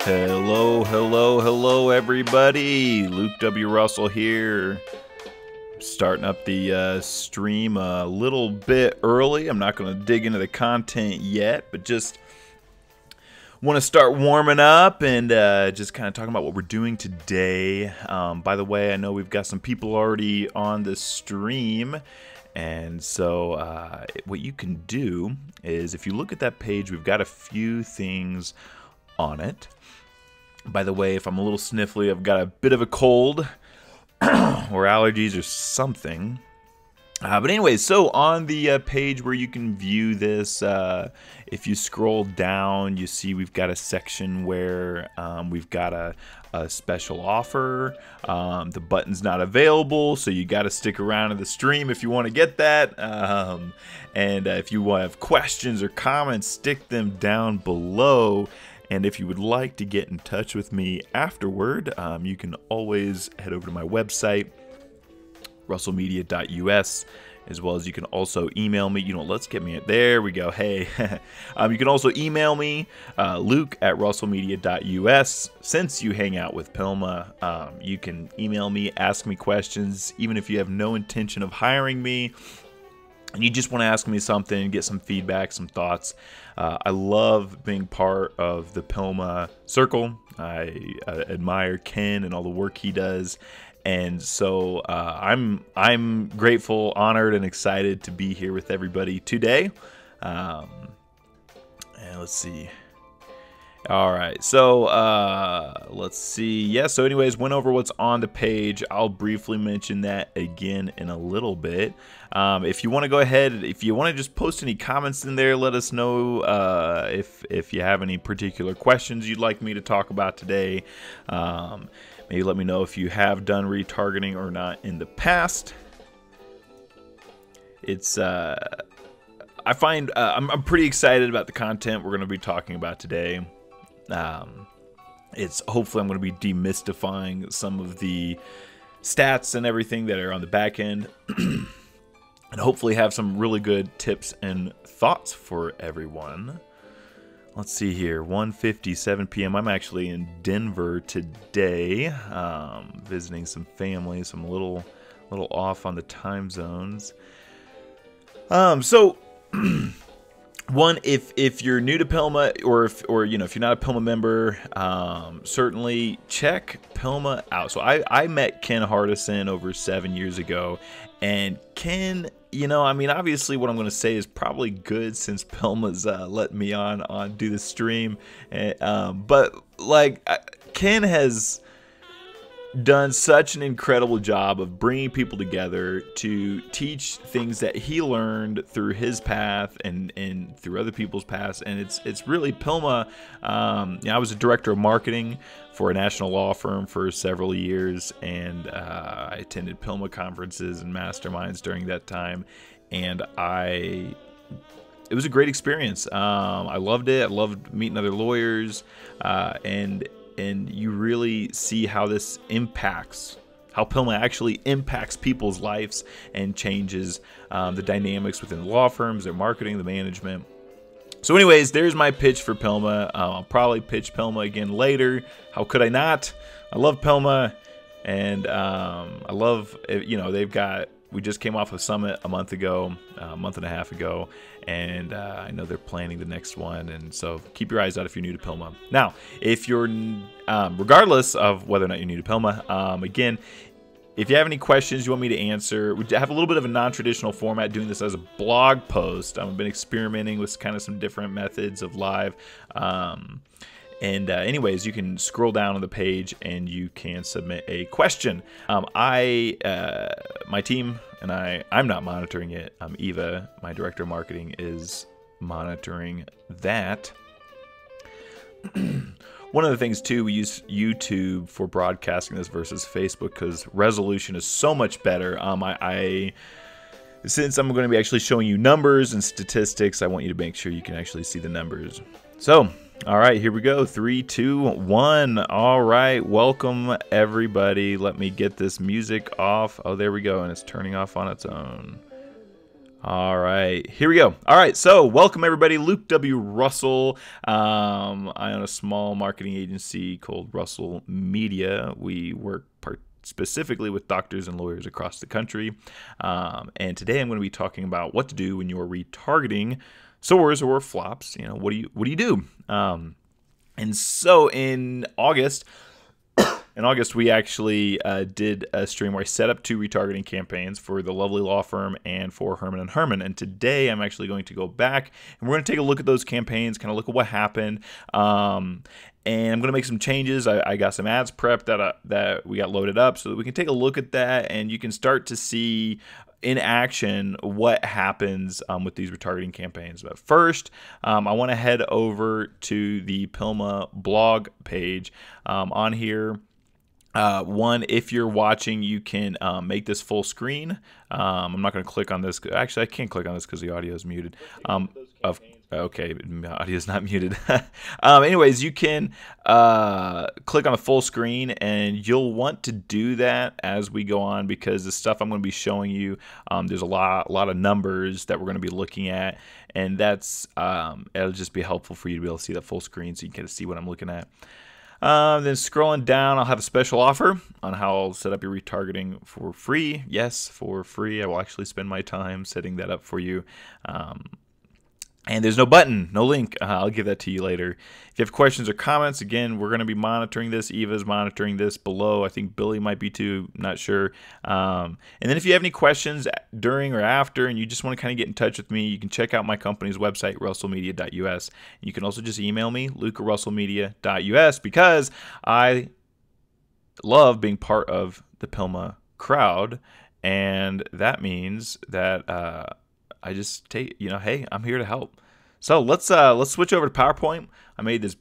Hello, hello, hello, everybody. Luke W. Russell here. Starting up the stream a little bit early. I'm not going to dig into the content yet, but just want to start warming up and just kind of talking about what we're doing today. By the way, I know we've got some people already on the stream. And so what you can do is if you look at that page, we've got a few things on it. By the way, if I'm a little sniffly, I've got a bit of a cold or allergies or something. But anyways, so on the page where you can view this, if you scroll down, you see we've got a section where we've got a special offer. The button's not available, so you got to stick around to the stream if you want to get that. And if you have questions or comments, stick them down below. And if you would like to get in touch with me afterward, you can always head over to my website, russellmedia.us, as well as you can also email me. Let's get me there. We go. Hey, you can also email me, luke@russellmedia.us. Since you hang out with Pilma, you can email me, ask me questions, even if you have no intention of hiring me. And you just want to ask me something, get some feedback, some thoughts. I love being part of the Pilma circle. I admire Ken and all the work he does. And so I'm grateful, honored, and excited to be here with everybody today. And let's see. All right, so let's see. Yeah, so anyways, went over what's on the page. I'll briefly mention that again in a little bit. If you want to go ahead, if you want to just post any comments in there, let us know if you have any particular questions you'd like me to talk about today. Maybe let me know if you have done retargeting or not in the past. It's I find I'm pretty excited about the content we're going to be talking about today. It's hopefully I'm going to be demystifying some of the stats and everything that are on the back end, and hopefully have some really good tips and thoughts for everyone. Let's see here, 1:57 p.m. I'm actually in Denver today, visiting some family, so I'm a little off on the time zones. So one, if you're new to Pilma, or if you're not a Pilma member, certainly check Pilma out. So I met Ken Hardison over 7 years ago, and Ken, obviously what I'm going to say is probably good since Pilma's let me on do the stream, but like Ken has done such an incredible job of bringing people together to teach things that he learned through his path and through other people's paths. And it's really Pilma. I was a director of marketing for a national law firm for several years, and I attended Pilma conferences and masterminds during that time, and it was a great experience. I loved it. I loved meeting other lawyers, and you really see how this impacts, how Pilma actually impacts people's lives and changes the dynamics within the law firms, their marketing, the management. So anyways, there's my pitch for Pilma. I'll probably pitch Pilma again later. How could I not? I love Pilma, and I love, we just came off a summit a month and a half ago, and I know they're planning the next one, and so keep your eyes out if you're new to Pilma. Now, if you're, regardless of whether or not you're new to Pilma, again, if you have any questions you want me to answer, we have a little bit of a non-traditional format, doing this as a blog post. I've been experimenting with kind of some different methods of live. Anyways, you can scroll down on the page and you can submit a question. My team and I'm not monitoring it. Eva, my director of marketing, is monitoring that. One of the things too, we use YouTube for broadcasting this versus Facebook because resolution is so much better. Since I'm going to be actually showing you numbers and statistics, I want you to make sure you can actually see the numbers. So, all right, here we go. 3, 2, 1. All right, welcome everybody. Let me get this music off. Oh, there we go, and it's turning off on its own. All right, here we go. All right, so welcome everybody. Luke W. Russell. I own a small marketing agency called Russell Media. We work specifically with doctors and lawyers across the country. And today I'm going to be talking about what to do when you're retargeting soars or flops. You know, what do you do? And so in August, we actually did a stream where I set up 2 retargeting campaigns for the lovely law firm and for Herman & Herman. And today I'm actually going to go back and we're going to take a look at those campaigns, kind of look at what happened. And I'm going to make some changes. I got some ads prepped that we got loaded up so that we can take a look at that and you can start to see in action what happens with these retargeting campaigns. But first, I want to head over to the Pilma blog page. On here, if you're watching, you can make this full screen. I'm not going to click on this. Actually, I can't click on this because the audio is muted. Okay, audio is not muted. Anyways, you can click on the full screen, and you'll want to do that as we go on because the stuff I'm going to be showing you, there's a lot of numbers that we're going to be looking at, and that's it'll just be helpful for you to be able to see that full screen so you can kind of see what I'm looking at. Then scrolling down, I'll have a special offer on how I'll set up your retargeting for free. Yes, for free. I will actually spend my time setting that up for you. And there's no button, no link. I'll give that to you later. If you have questions or comments, again, we're going to be monitoring this. Eva's monitoring this below. I think Billy might be too, not sure. And then if you have any questions during or after and you just want to kind of get in touch with me, you can check out my company's website, russellmedia.us. You can also just email me, luke@russellmedia.us, because I love being part of the Pilma crowd. And that means that I just take, hey, I'm here to help. So let's switch over to PowerPoint. I made this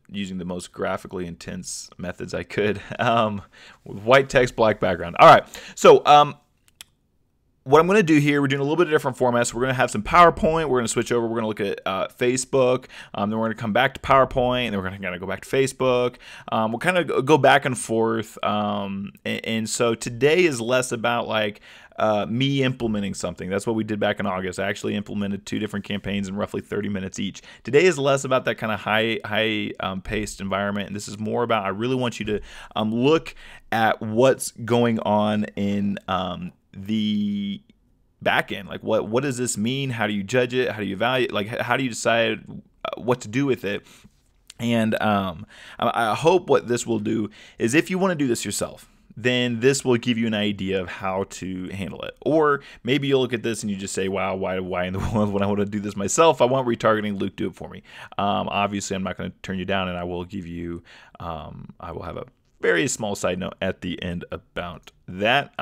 using the most graphically intense methods I could, with white text, black background. All right, so what I'm going to do here, we're doing a little bit of different formats. We're going to have some PowerPoint. We're going to switch over. We're going to look at Facebook. Then we're going to come back to PowerPoint. And then we're going to go back to Facebook. We'll kind of go back and forth. And so today is less about like me implementing something. That's what we did back in August. I actually implemented 2 different campaigns in roughly 30 minutes each. Today is less about that kind of high paced environment. And this is more about, I really want you to look at what's going on in the back end. Like what does this mean? How do you judge it? How do you evaluate? Like how do you decide what to do with it? And I hope what this will do is, if you want to do this yourself, then this will give you an idea of how to handle it. Or maybe you'll look at this and you just say, wow, why in the world would I want to do this myself? I want retargeting. Luke, do it for me. Obviously, I'm not going to turn you down, and I will give you, I will have a very small side note at the end about that.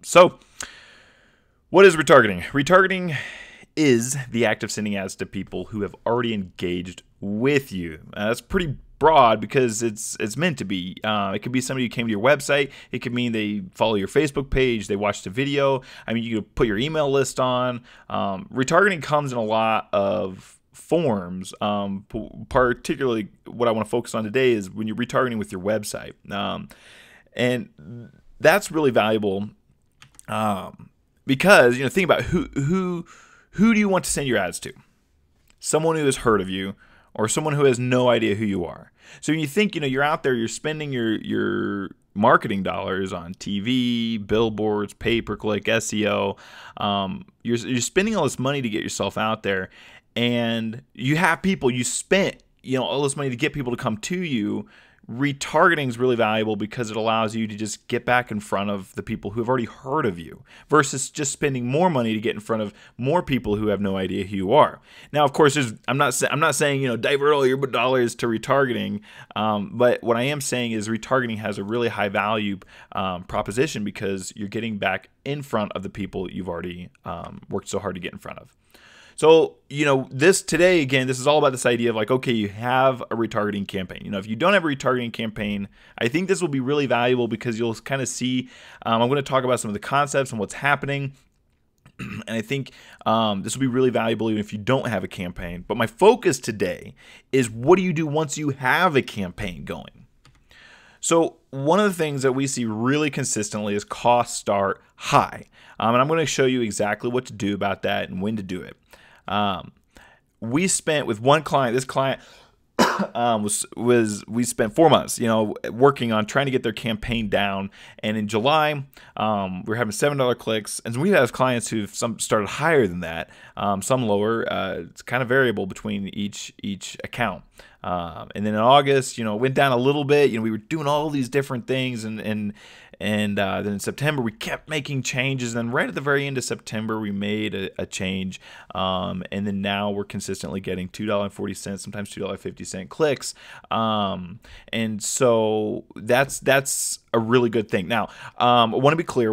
So what is retargeting? Retargeting is the act of sending ads to people who have already engaged with you. That's pretty broad because it's meant to be. It could be somebody who came to your website. It could mean they follow your Facebook page. They watched a video. I mean, you could put your email list on. Retargeting comes in a lot of forms. Particularly what I want to focus on today is when you're retargeting with your website. And that's really valuable because, think about who do you want to send your ads to? Someone who has heard of you, or someone who has no idea who you are. So when you think, you're out there, you're spending your marketing dollars on TV, billboards, pay-per-click, SEO. You're spending all this money to get yourself out there, and you have people, you spent all this money to get people to come to you. Retargeting is really valuable because it allows you to just get back in front of the people who have already heard of you versus just spending more money to get in front of more people who have no idea who you are. Now, of course, I'm not saying divert all your dollars to retargeting, but what I am saying is retargeting has a really high value proposition because you're getting back in front of the people you've already worked so hard to get in front of. So, this today, again, this is all about this idea of like, okay, you have a retargeting campaign. If you don't have a retargeting campaign, I think this will be really valuable because you'll kind of see, I'm going to talk about some of the concepts and what's happening. And I think this will be really valuable even if you don't have a campaign. But my focus today is what do you do once you have a campaign going? So one of the things that we see really consistently is costs start high. And I'm going to show you exactly what to do about that and when to do it. We spent with one client, this client we spent 4 months, working on trying to get their campaign down. And in July, we're having $7 clicks, and we have clients who've some started higher than that, some lower. It's kind of variable between each account. And then in August, it went down a little bit. We were doing all these different things, and then in September we kept making changes. And then right at the very end of September, we made a change. And then now we're consistently getting $2.40, sometimes $2.50 clicks. And so that's a really good thing. Now, I want to be clear.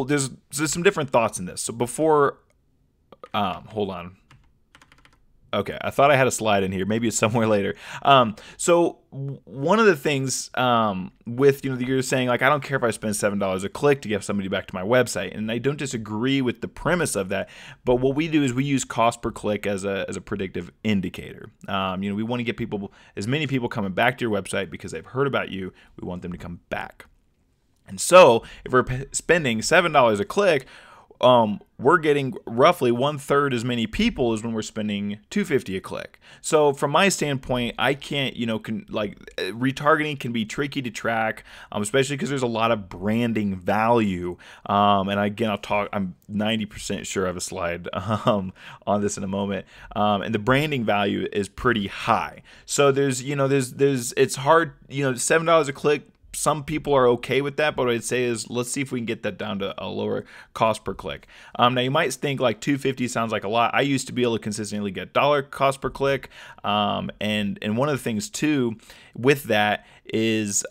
There's some different thoughts in this. So before, hold on. Okay, I thought I had a slide in here. Maybe it's somewhere later. So one of the things with, you're saying, like, I don't care if I spend $7 a click to get somebody back to my website. And I don't disagree with the premise of that. But what we do is we use cost per click as a predictive indicator. We want to get as many people coming back to your website because they've heard about you. We want them to come back. And so if we're spending $7 a click, we're getting roughly 1/3 as many people as when we're spending $2.50 a click. So from my standpoint, I can't, retargeting can be tricky to track, especially because there's a lot of branding value. And again, I'm 90% sure I have a slide on this in a moment. And the branding value is pretty high. So it's hard, $7 a click. Some people are okay with that, but what I'd say is let's see if we can get that down to a lower cost per click. Now you might think like $2.50 sounds like a lot. I used to be able to consistently get $1 cost per click, and one of the things too with that is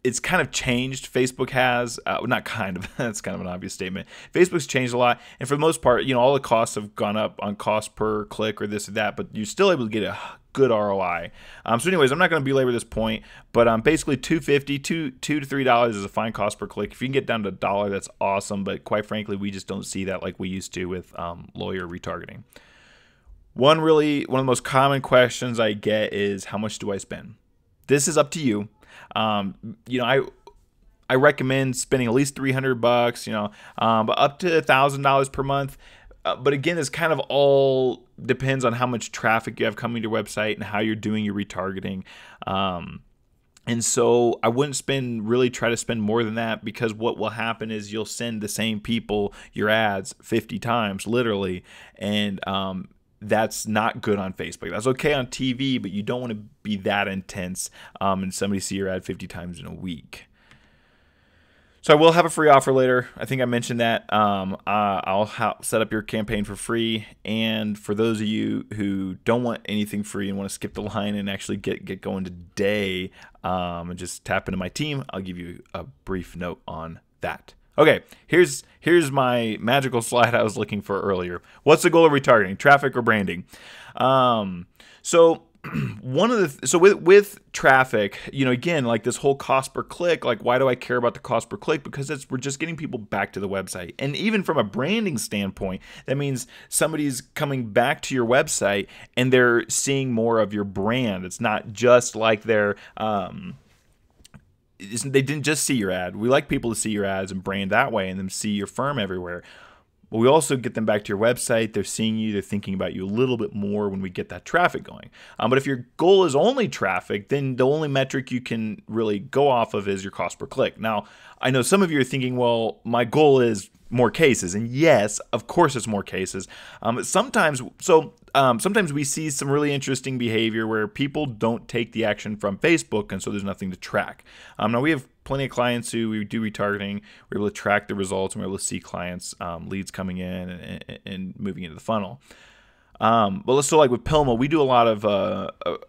it's kind of changed. Facebook has, not kind of, that's kind of an obvious statement. Facebook's changed a lot. And for the most part, all the costs have gone up on cost per click or this or that, but you're still able to get a good ROI. So anyways, I'm not going to belabor this point, but basically $2.50, $2 to $3 is a fine cost per click. If you can get down to $1, that's awesome. But quite frankly, we just don't see that like we used to with lawyer retargeting. One of the most common questions I get is, how much do I spend? This is up to you. I recommend spending at least $300, but up to $1,000 per month. But again, this kind of all depends on how much traffic you have coming to your website and how you're doing your retargeting. And so I wouldn't try to spend more than that, because what will happen is you'll send the same people your ads 50 times, literally. And that's not good on Facebook. That's okay on TV, but you don't want to be that intense and somebody see your ad 50 times in a week. So I will have a free offer later. I think I mentioned that. I'll set up your campaign for free. And for those of you who don't want anything free and want to skip the line and actually get going today and just tap into my team, I'll give you a brief note on that. Okay, here's my magical slide I was looking for earlier. What's the goal of retargeting? Traffic or branding? So with traffic, again, like this whole cost per click, like why do I care about the cost per click? Because we're just getting people back to the website. And even from a branding standpoint, that means somebody's coming back to your website and they're seeing more of your brand. It's not just like they didn't just see your ad. We like people to see your ads and brand that way and then see your firm everywhere. But we also get them back to your website. They're seeing you. They're thinking about you a little bit more when we get that traffic going. But if your goal is only traffic, then the only metric you can really go off of is your cost per click. Now, I know some of you are thinking, well, my goal is more cases. And yes, of course it's more cases. Sometimes we see some really interesting behavior where people don't take the action from Facebook, and so there's nothing to track. Now we have plenty of clients who we do retargeting. We're able to track the results, and we're able to see clients' leads coming in and moving into the funnel. But let's like with Pilma, we do a lot of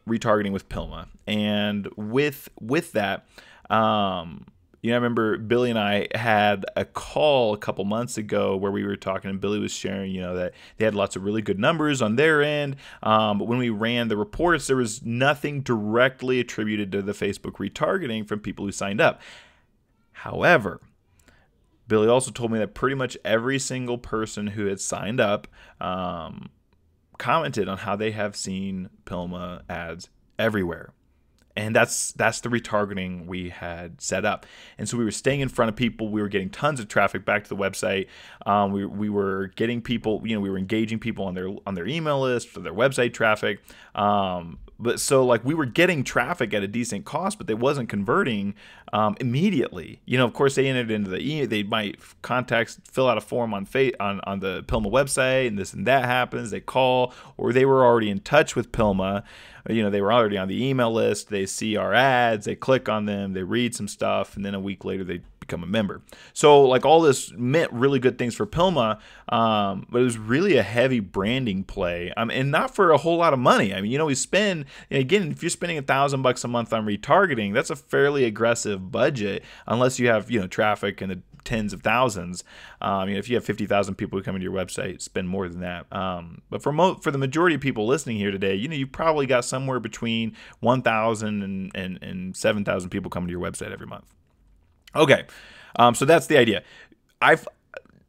retargeting with Pilma, and with that, I remember Billy and I had a call a couple months ago where we were talking, and Billy was sharing, that they had lots of really good numbers on their end. But when we ran the reports, there was nothing directly attributed to the Facebook retargeting from people who signed up. However, Billy also told me that pretty much every single person who had signed up commented on how they have seen Pilma ads everywhere. And that's the retargeting we had set up. And so we were staying in front of people. We were getting tons of traffic back to the website. We were getting people, we were engaging people on their email list for their website traffic. But so like we were getting traffic at a decent cost, but they wasn't converting immediately. Of course they entered into they might fill out a form on the Pilma website, and this and that happens. They call, or they were already in touch with Pilma. They were already on the email list. They see our ads, they click on them, they read some stuff, and then a week later they become a member. So like all this meant really good things for Pilma, but it was really a heavy branding play, and not for a whole lot of money. We spend, again, if you're spending $1,000 a month on retargeting, that's a fairly aggressive budget, unless you have traffic in the tens of thousands. If you have 50,000 people who come into your website, spend more than that. But for the majority of people listening here today, you probably got somewhere between 1,000 and 7,000 people coming to your website every month. Okay, so that's the idea.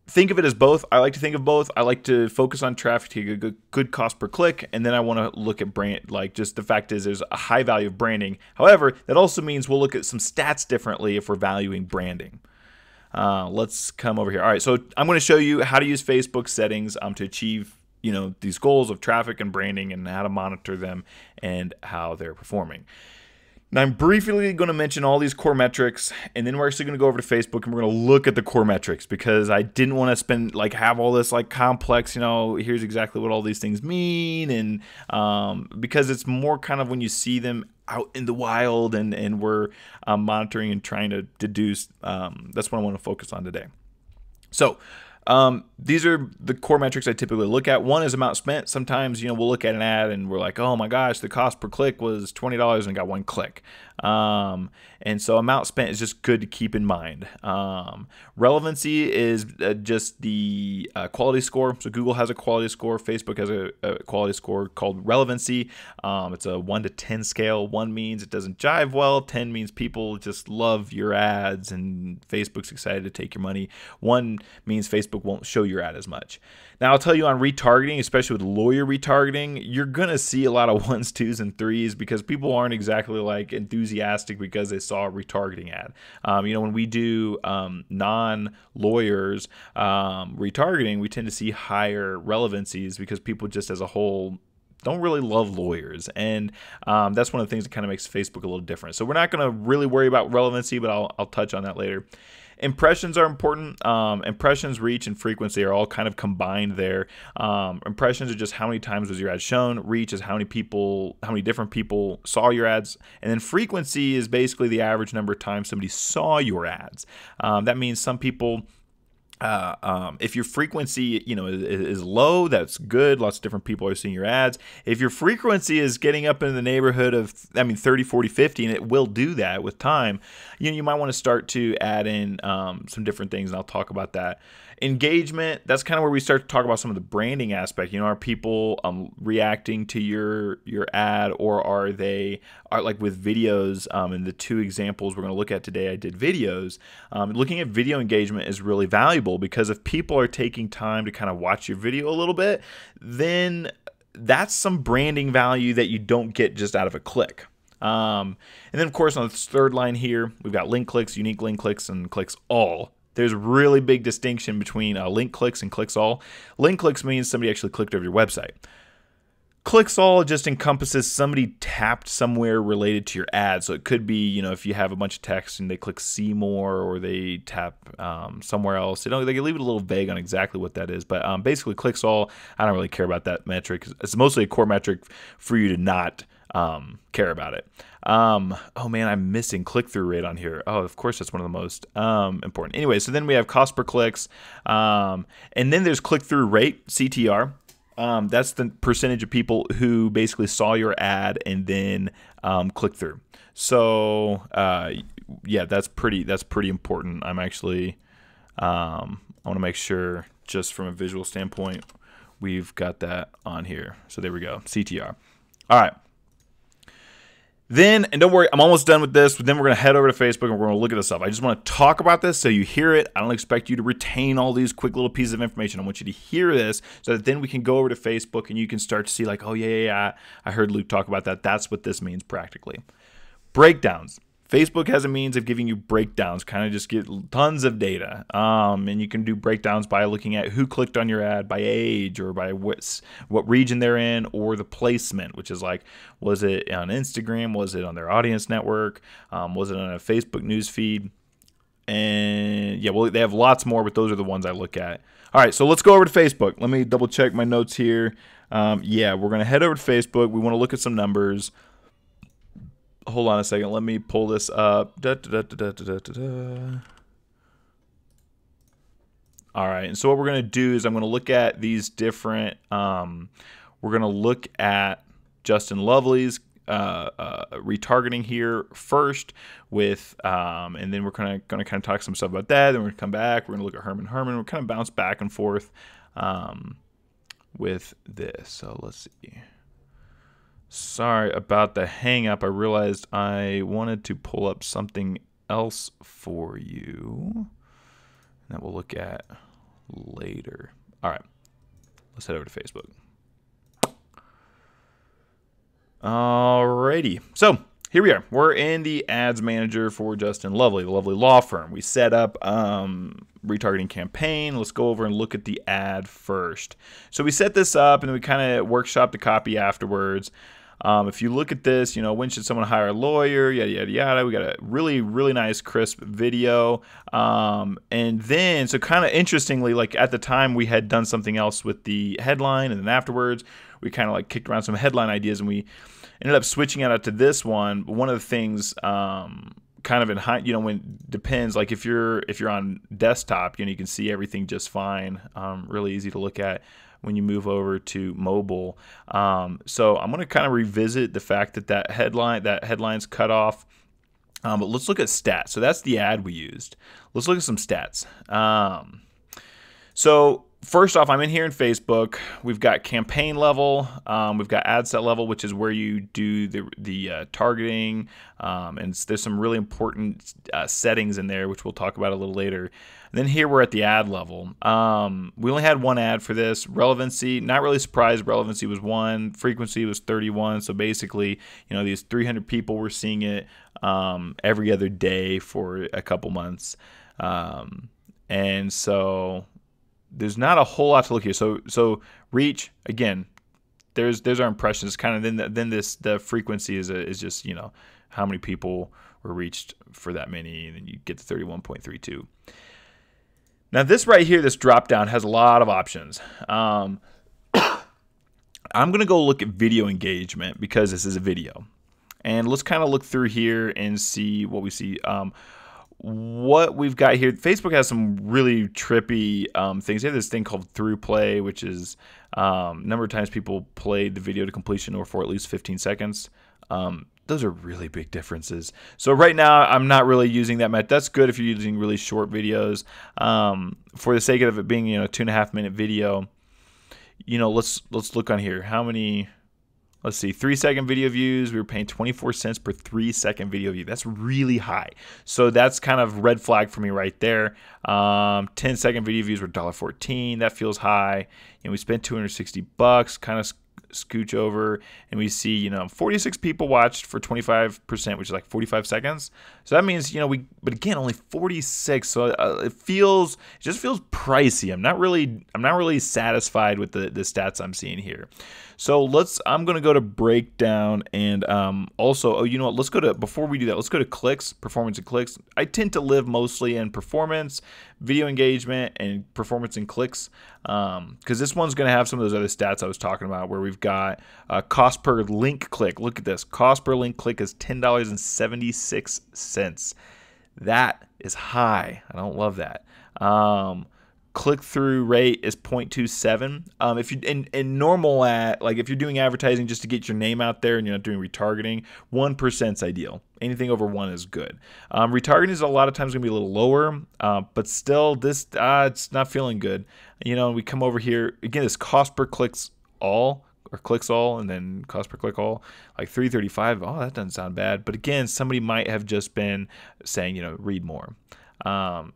Think of it as both. I like to think of both. I like to focus on traffic to get a good cost per click, and then I want to look at brand. Like, just the fact is there's a high value of branding. However, that also means we'll look at some stats differently if we're valuing branding. Let's come over here. All right, so I'm going to show you how to use Facebook settings to achieve these goals of traffic and branding, and how to monitor them and how they're performing. Now, I'm briefly going to mention all these core metrics, and then we're actually going to go over to Facebook and we're going to look at the core metrics, because I didn't want to have all this complex, here's exactly what all these things mean, and because it's more kind of when you see them out in the wild and we're monitoring and trying to deduce. That's what I want to focus on today. So these are the core metrics I typically look at. One is amount spent. Sometimes, we'll look at an ad and we're like, oh my gosh, the cost per click was $20 and got one click. And so amount spent is just good to keep in mind. Relevancy is just the quality score. So Google has a quality score. Facebook has a quality score called relevancy. It's a 1 to 10 scale. 1 means it doesn't jive well. 10 means people just love your ads and Facebook's excited to take your money. 1 means Facebook won't show your ad as much. Now, I'll tell you, on retargeting, especially with lawyer retargeting, you're going to see a lot of 1s, 2s, and 3s, because people aren't exactly enthusiastic because they saw a retargeting ad. When we do non-lawyers retargeting, we tend to see higher relevancies because people just as a whole don't really love lawyers, and that's one of the things that kind of makes Facebook a little different. So we're not going to really worry about relevancy, but I'll touch on that later. Impressions are important. Impressions, reach, and frequency are all kind of combined there. Impressions are just how many times was your ad shown. Reach is how many different people saw your ads. And then frequency is basically the average number of times somebody saw your ads. That means some people, if your frequency, is low, that's good. Lots of different people are seeing your ads. If your frequency is getting up in the neighborhood of, 30, 40, 50, and it will do that with time, you might want to start to add in some different things, and I'll talk about that. Engagement, that's kind of where we start to talk about some of the branding aspect. Are people reacting to your ad, or are they like with videos? In the 2 examples we're going to look at today, I did videos. Looking at video engagement is really valuable, because if people are taking time to kind of watch your video a little bit, then that's some branding value that you don't get just out of a click. And then, of course, on this 3rd line here, we've got link clicks, unique link clicks, and clicks all. There's a really big distinction between link clicks and clicks all. Link clicks means somebody actually clicked over your website. Clicks all just encompasses somebody tapped somewhere related to your ad. So it could be, if you have a bunch of text and they click see more, or they tap somewhere else. They can leave it a little vague on exactly what that is. But basically, clicks all, I don't really care about that metric. It's mostly a core metric for you to not care about it. Oh man, I'm missing click-through rate on here. Oh, of course, that's one of the most important. Anyway, so then we have cost per clicks, and then there's click-through rate, CTR. That's the percentage of people who basically saw your ad and then clicked through. So yeah, that's pretty important. I'm actually I want to make sure, just from a visual standpoint, we've got that on here. So there we go, CTR. All right. Then, and don't worry, I'm almost done with this, but then we're going to head over to Facebook and we're going to look at this up. I just want to talk about this so you hear it. I don't expect you to retain all these quick little pieces of information. I want you to hear this so that then we can go over to Facebook and you can start to see like, oh, yeah, I heard Luke talk about that. That's what this means practically. Breakdowns. Facebook has a means of giving you breakdowns, kind of just get tons of data. And you can do breakdowns by looking at who clicked on your ad by age or by what region they're in, or the placement, which is like, was it on Instagram? Was it on their audience network? Was it on a Facebook news feed? And yeah, well, they have lots more, but those are the ones I look at. All right, so let's go over to Facebook. Let me double check my notes here. Yeah, we're going to head over to Facebook. We want to look at some numbers. Hold on a second. Let me pull this up. All right. And so what we're going to do is I'm going to look at these different, we're going to look at Justin Lovely's retargeting here first with, and then we're going to kind of talk some stuff about that. Then we're going to come back. We're going to look at Herman. We'll kind of bounce back and forth with this. So let's see. Sorry about the hang up. I realized I wanted to pull up something else for you that we'll look at later. All right, let's head over to Facebook. Alrighty, so here we are. We're in the ads manager for Justin Lovely, the Lovely Law Firm. We set up retargeting campaign. Let's go over and look at the ad first. So we set this up and then we kind of workshop the copy afterwards. If you look at this, you know, when should someone hire a lawyer, yada, yada, yada. We got a really, really nice crisp video. And then, so kind of interestingly, like at the time we had done something else with the headline, and then afterwards we kind of like kicked around some headline ideas and we ended up switching it out to this one. But one of the things, kind of in high, you know, when depends, like if you're on desktop, you know, you can see everything just fine. Really easy to look at when you move over to mobile. So I'm going to kind of revisit the fact that headline's cut off. But let's look at stats. So that's the ad we used. Let's look at some stats. So first off, I'm in here in Facebook. We've got campaign level. We've got ad set level, which is where you do the targeting. And there's some really important settings in there, which we'll talk about a little later. And then here we're at the ad level. We only had one ad for this. Relevancy, not really surprised. Relevancy was 1. Frequency was 31. So basically, you know, these 300 people were seeing it every other day for a couple months. And so there's not a whole lot to look here. So reach, again, there's our impressions. Kind of then the frequency is just, you know, how many people were reached for that many, and then you get to 31.32. Now this right here, this drop down has a lot of options. I'm gonna go look at video engagement because this is a video, and let's kind of look through here and see what we see. What we've got here, Facebook has some really trippy things. They have this thing called through play, which is number of times people played the video to completion or for at least 15 seconds. Those are really big differences. So right now, I'm not really using that method. That's good if you're using really short videos. For the sake of it being, you know, 2.5-minute video, you know, let's look on here. How many? Let's see, 3-second video views. We were paying 24 cents per 3-second video view. That's really high. So that's kind of red flag for me right there. 10-second video views were $1.14. That feels high. And we spent $260. Kind of scooch over and we see, you know, 46 people watched for 25%, which is like 45 seconds. So that means, you know, but again, only 46. So it just feels pricey. I'm not really satisfied with the stats I'm seeing here. So I'm going to go to breakdown and also, oh, you know what, before we do that, let's go to clicks, performance and clicks. I tend to live mostly in performance, video engagement, and performance and clicks, because this one's going to have some of those other stats I was talking about where we've got cost per link click. Look at this. Cost per link click is $10.76. That is high. I don't love that. Click-through rate is 0.27. If you in normal like if you're doing advertising just to get your name out there and you're not doing retargeting, 1% is ideal. Anything over 1 is good. Retargeting is a lot of times going to be a little lower, but still it's not feeling good. You know, we come over here again. This cost per clicks all or clicks all, and then cost per click all, like 335. Oh, that doesn't sound bad. But again, somebody might have just been saying, read more.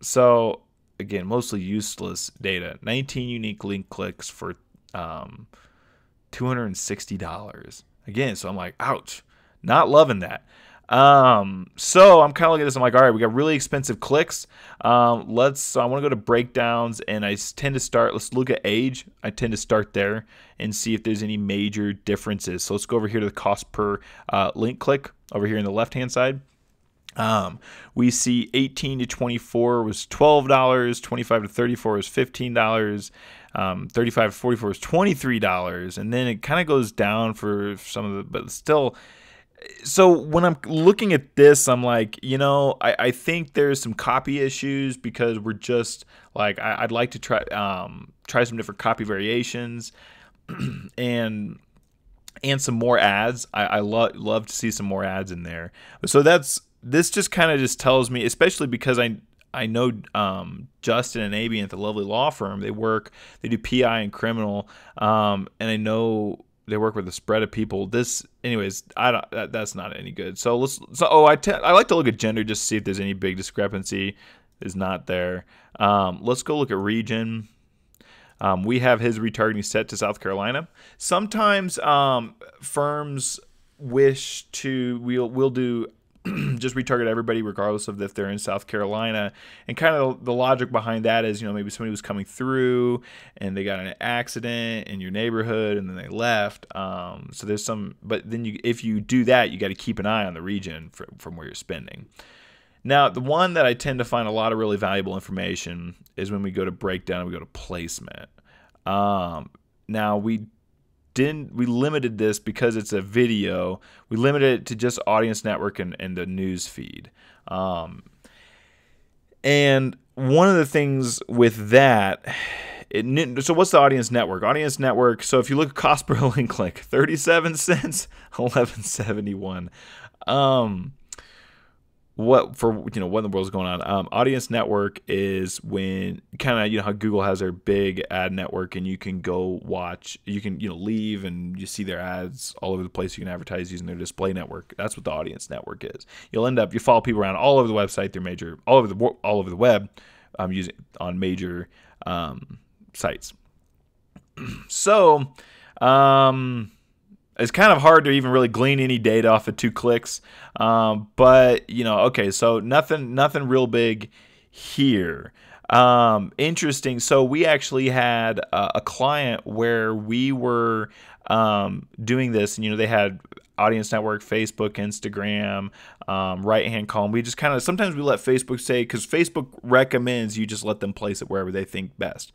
So again, mostly useless data. 19 unique link clicks for $260. Again, so I'm like, ouch, not loving that. So I'm kind of looking at this. I'm like, all right, we got really expensive clicks. So I want to go to breakdowns, and I tend to start, let's look at age. I tend to start there and see if there's any major differences. So let's go over here to the cost per link click over here in the left-hand side. We see 18 to 24 was $12, 25 to 34 was $15, 35 to 44 was $23, and then it kind of goes down for some of the, but still. So when I'm looking at this, I'm like, I think there's some copy issues, because we're just like, I'd like to try some different copy variations and some more ads. I love to see some more ads in there. So this just kind of just tells me, especially because I know Justin and Abian at the lovely law firm. They do PI and criminal, and I know they work with a spread of people. That's not any good. So I like to look at gender just to see if there's any big discrepancy. Is not there. Let's go look at region. We have his retargeting set to South Carolina. Sometimes firms wish to, we'll do just retarget everybody regardless of if they're in South Carolina. And kind of the logic behind that is, maybe somebody was coming through and they got in an accident in your neighborhood and then they left. So there's some, but then if you do that, you got to keep an eye on the region from where you're spending. Now, the one that I tend to find a lot of really valuable information is when we go to breakdown and we go to placement. Now we limited this because it's a video. We limited it to just audience network and the news feed. And one of the things with that, so what's the audience network? Audience network, so if you look at cost per link click, 37 cents, 1171. What in the world is going on? Audience network is when kind of, how Google has their big ad network, and you can go watch, you can, leave and you see their ads all over the place. You can advertise using their display network. That's what the audience network is. You follow people around all over the website. They're all over the web, using on major sites. So, it's kind of hard to even really glean any data off of 2 clicks. But, okay, so nothing real big here. Interesting. So we actually had a client where we were doing this, and, they had audience network, Facebook, Instagram, right-hand column. We just kind of, sometimes we let Facebook say, because Facebook recommends you just let them place it wherever they think best.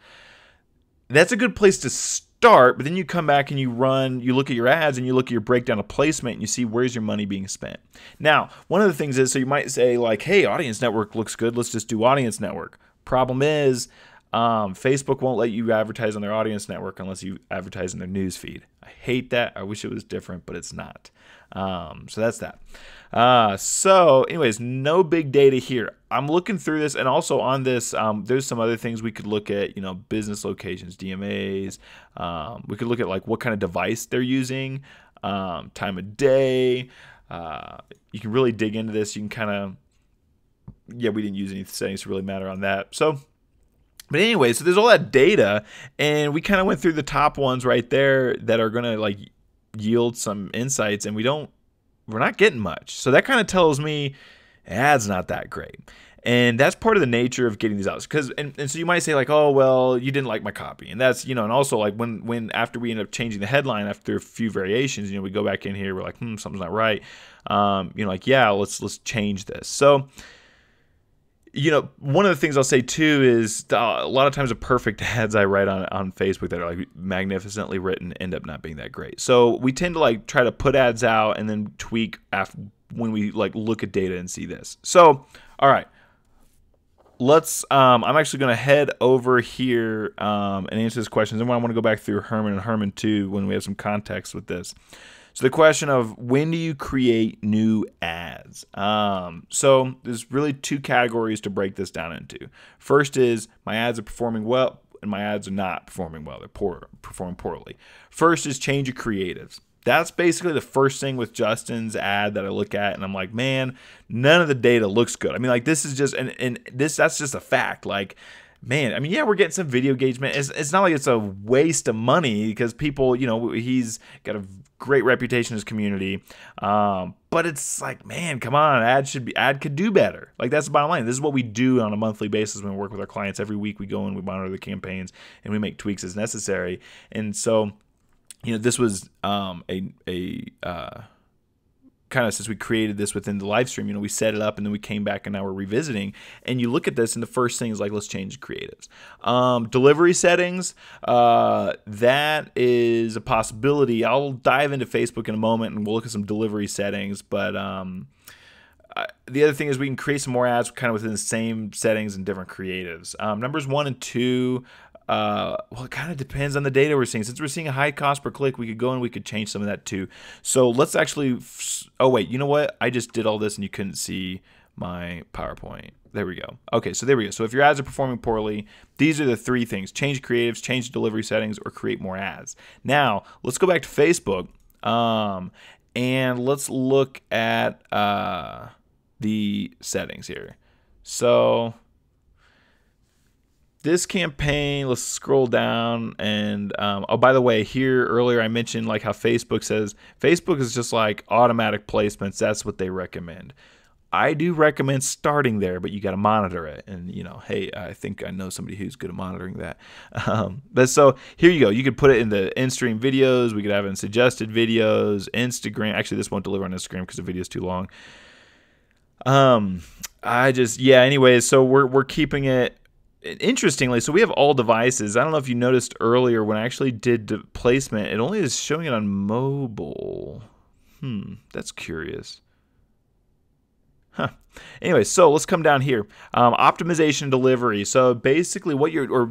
That's a good place to start, but then you come back and you look at your ads and you look at your breakdown of placement and you see where's your money being spent. Now, one of the things is, so you might say like, hey, audience network looks good. Let's just do audience network. Problem is, Facebook won't let you advertise on their audience network unless you advertise in their news feed. I hate that. I wish it was different, but it's not. So that's that. So anyways, no big data here. I'm looking through this, and also on this, there's some other things we could look at, business locations, DMAs. We could look at like what kind of device they're using, time of day. You can really dig into this. You can kind of, we didn't use any settings to really matter on that. So, but anyway, so there's all that data, and we kind of went through the top ones right there that are going to like yield some insights, and we're not getting much. So that kind of tells me ads not that great. And that's part of the nature of getting these out. Because and so you might say like, oh, well, you didn't like my copy. And that's, and also like when after we end up changing the headline after a few variations, we go back in here, we're like, something's not right. Like, yeah, let's change this. So, one of the things I'll say too is a lot of times the perfect ads I write on Facebook that are like magnificently written end up not being that great. So we tend to like try to put ads out and then tweak after when we like look at data and see this. So, all right, I'm actually going to head over here and answer this question. Then I want to go back through Herman and Herman too when we have some context with this. So the question of when do you create new ads? So there's really 2 categories to break this down into. First is my ads are performing well and my ads are not performing well. They're performing poorly. First is change your creatives. That's basically the first thing with Justin's ad that I look at, and I'm like, man, none of the data looks good. I mean, like, this is just, and that's just a fact. Like, man, I mean, yeah, we're getting some video engagement. It's not like it's a waste of money because people, you know, he's got a great reputation in his community. But it's like, man, come on, ad could do better. Like, that's the bottom line. This is what we do on a monthly basis when we work with our clients. Every week we go and we monitor the campaigns and we make tweaks as necessary. And so, you know, this was kind of, since we created this within the live stream, you know, we set it up and then we came back and now we're revisiting. And you look at this and the first thing is like, let's change creatives. Delivery settings, that is a possibility. I'll dive into Facebook in a moment and we'll look at some delivery settings. But the other thing is we can create some more ads kind of within the same settings and different creatives. Numbers 1 and 2. Well, it kind of depends on the data we're seeing. Since we're seeing a high cost per click, we could go and we could change some of that too. So let's actually, oh wait, you know what? I just did all this and you couldn't see my PowerPoint. There we go. Okay, so there we go. So if your ads are performing poorly, these are the 3 things: change creatives, change delivery settings, or create more ads. Now, let's go back to Facebook and let's look at the settings here. So this campaign, let's scroll down and, oh, by the way, here earlier I mentioned like how Facebook says, Facebook is just like automatic placements. That's what they recommend. I do recommend starting there, but you got to monitor it. And, you know, hey, I think I know somebody who's good at monitoring that. But so here you go. You could put it in the in-stream videos. We could have it in suggested videos, Instagram. Actually, this won't deliver on Instagram because the video is too long. Anyways, so we're keeping it. Interestingly, so we have all devices. I don't know if you noticed earlier when I actually did the placement, it only is showing it on mobile. That's curious. Huh. Anyway, so let's come down here. Optimization delivery. So basically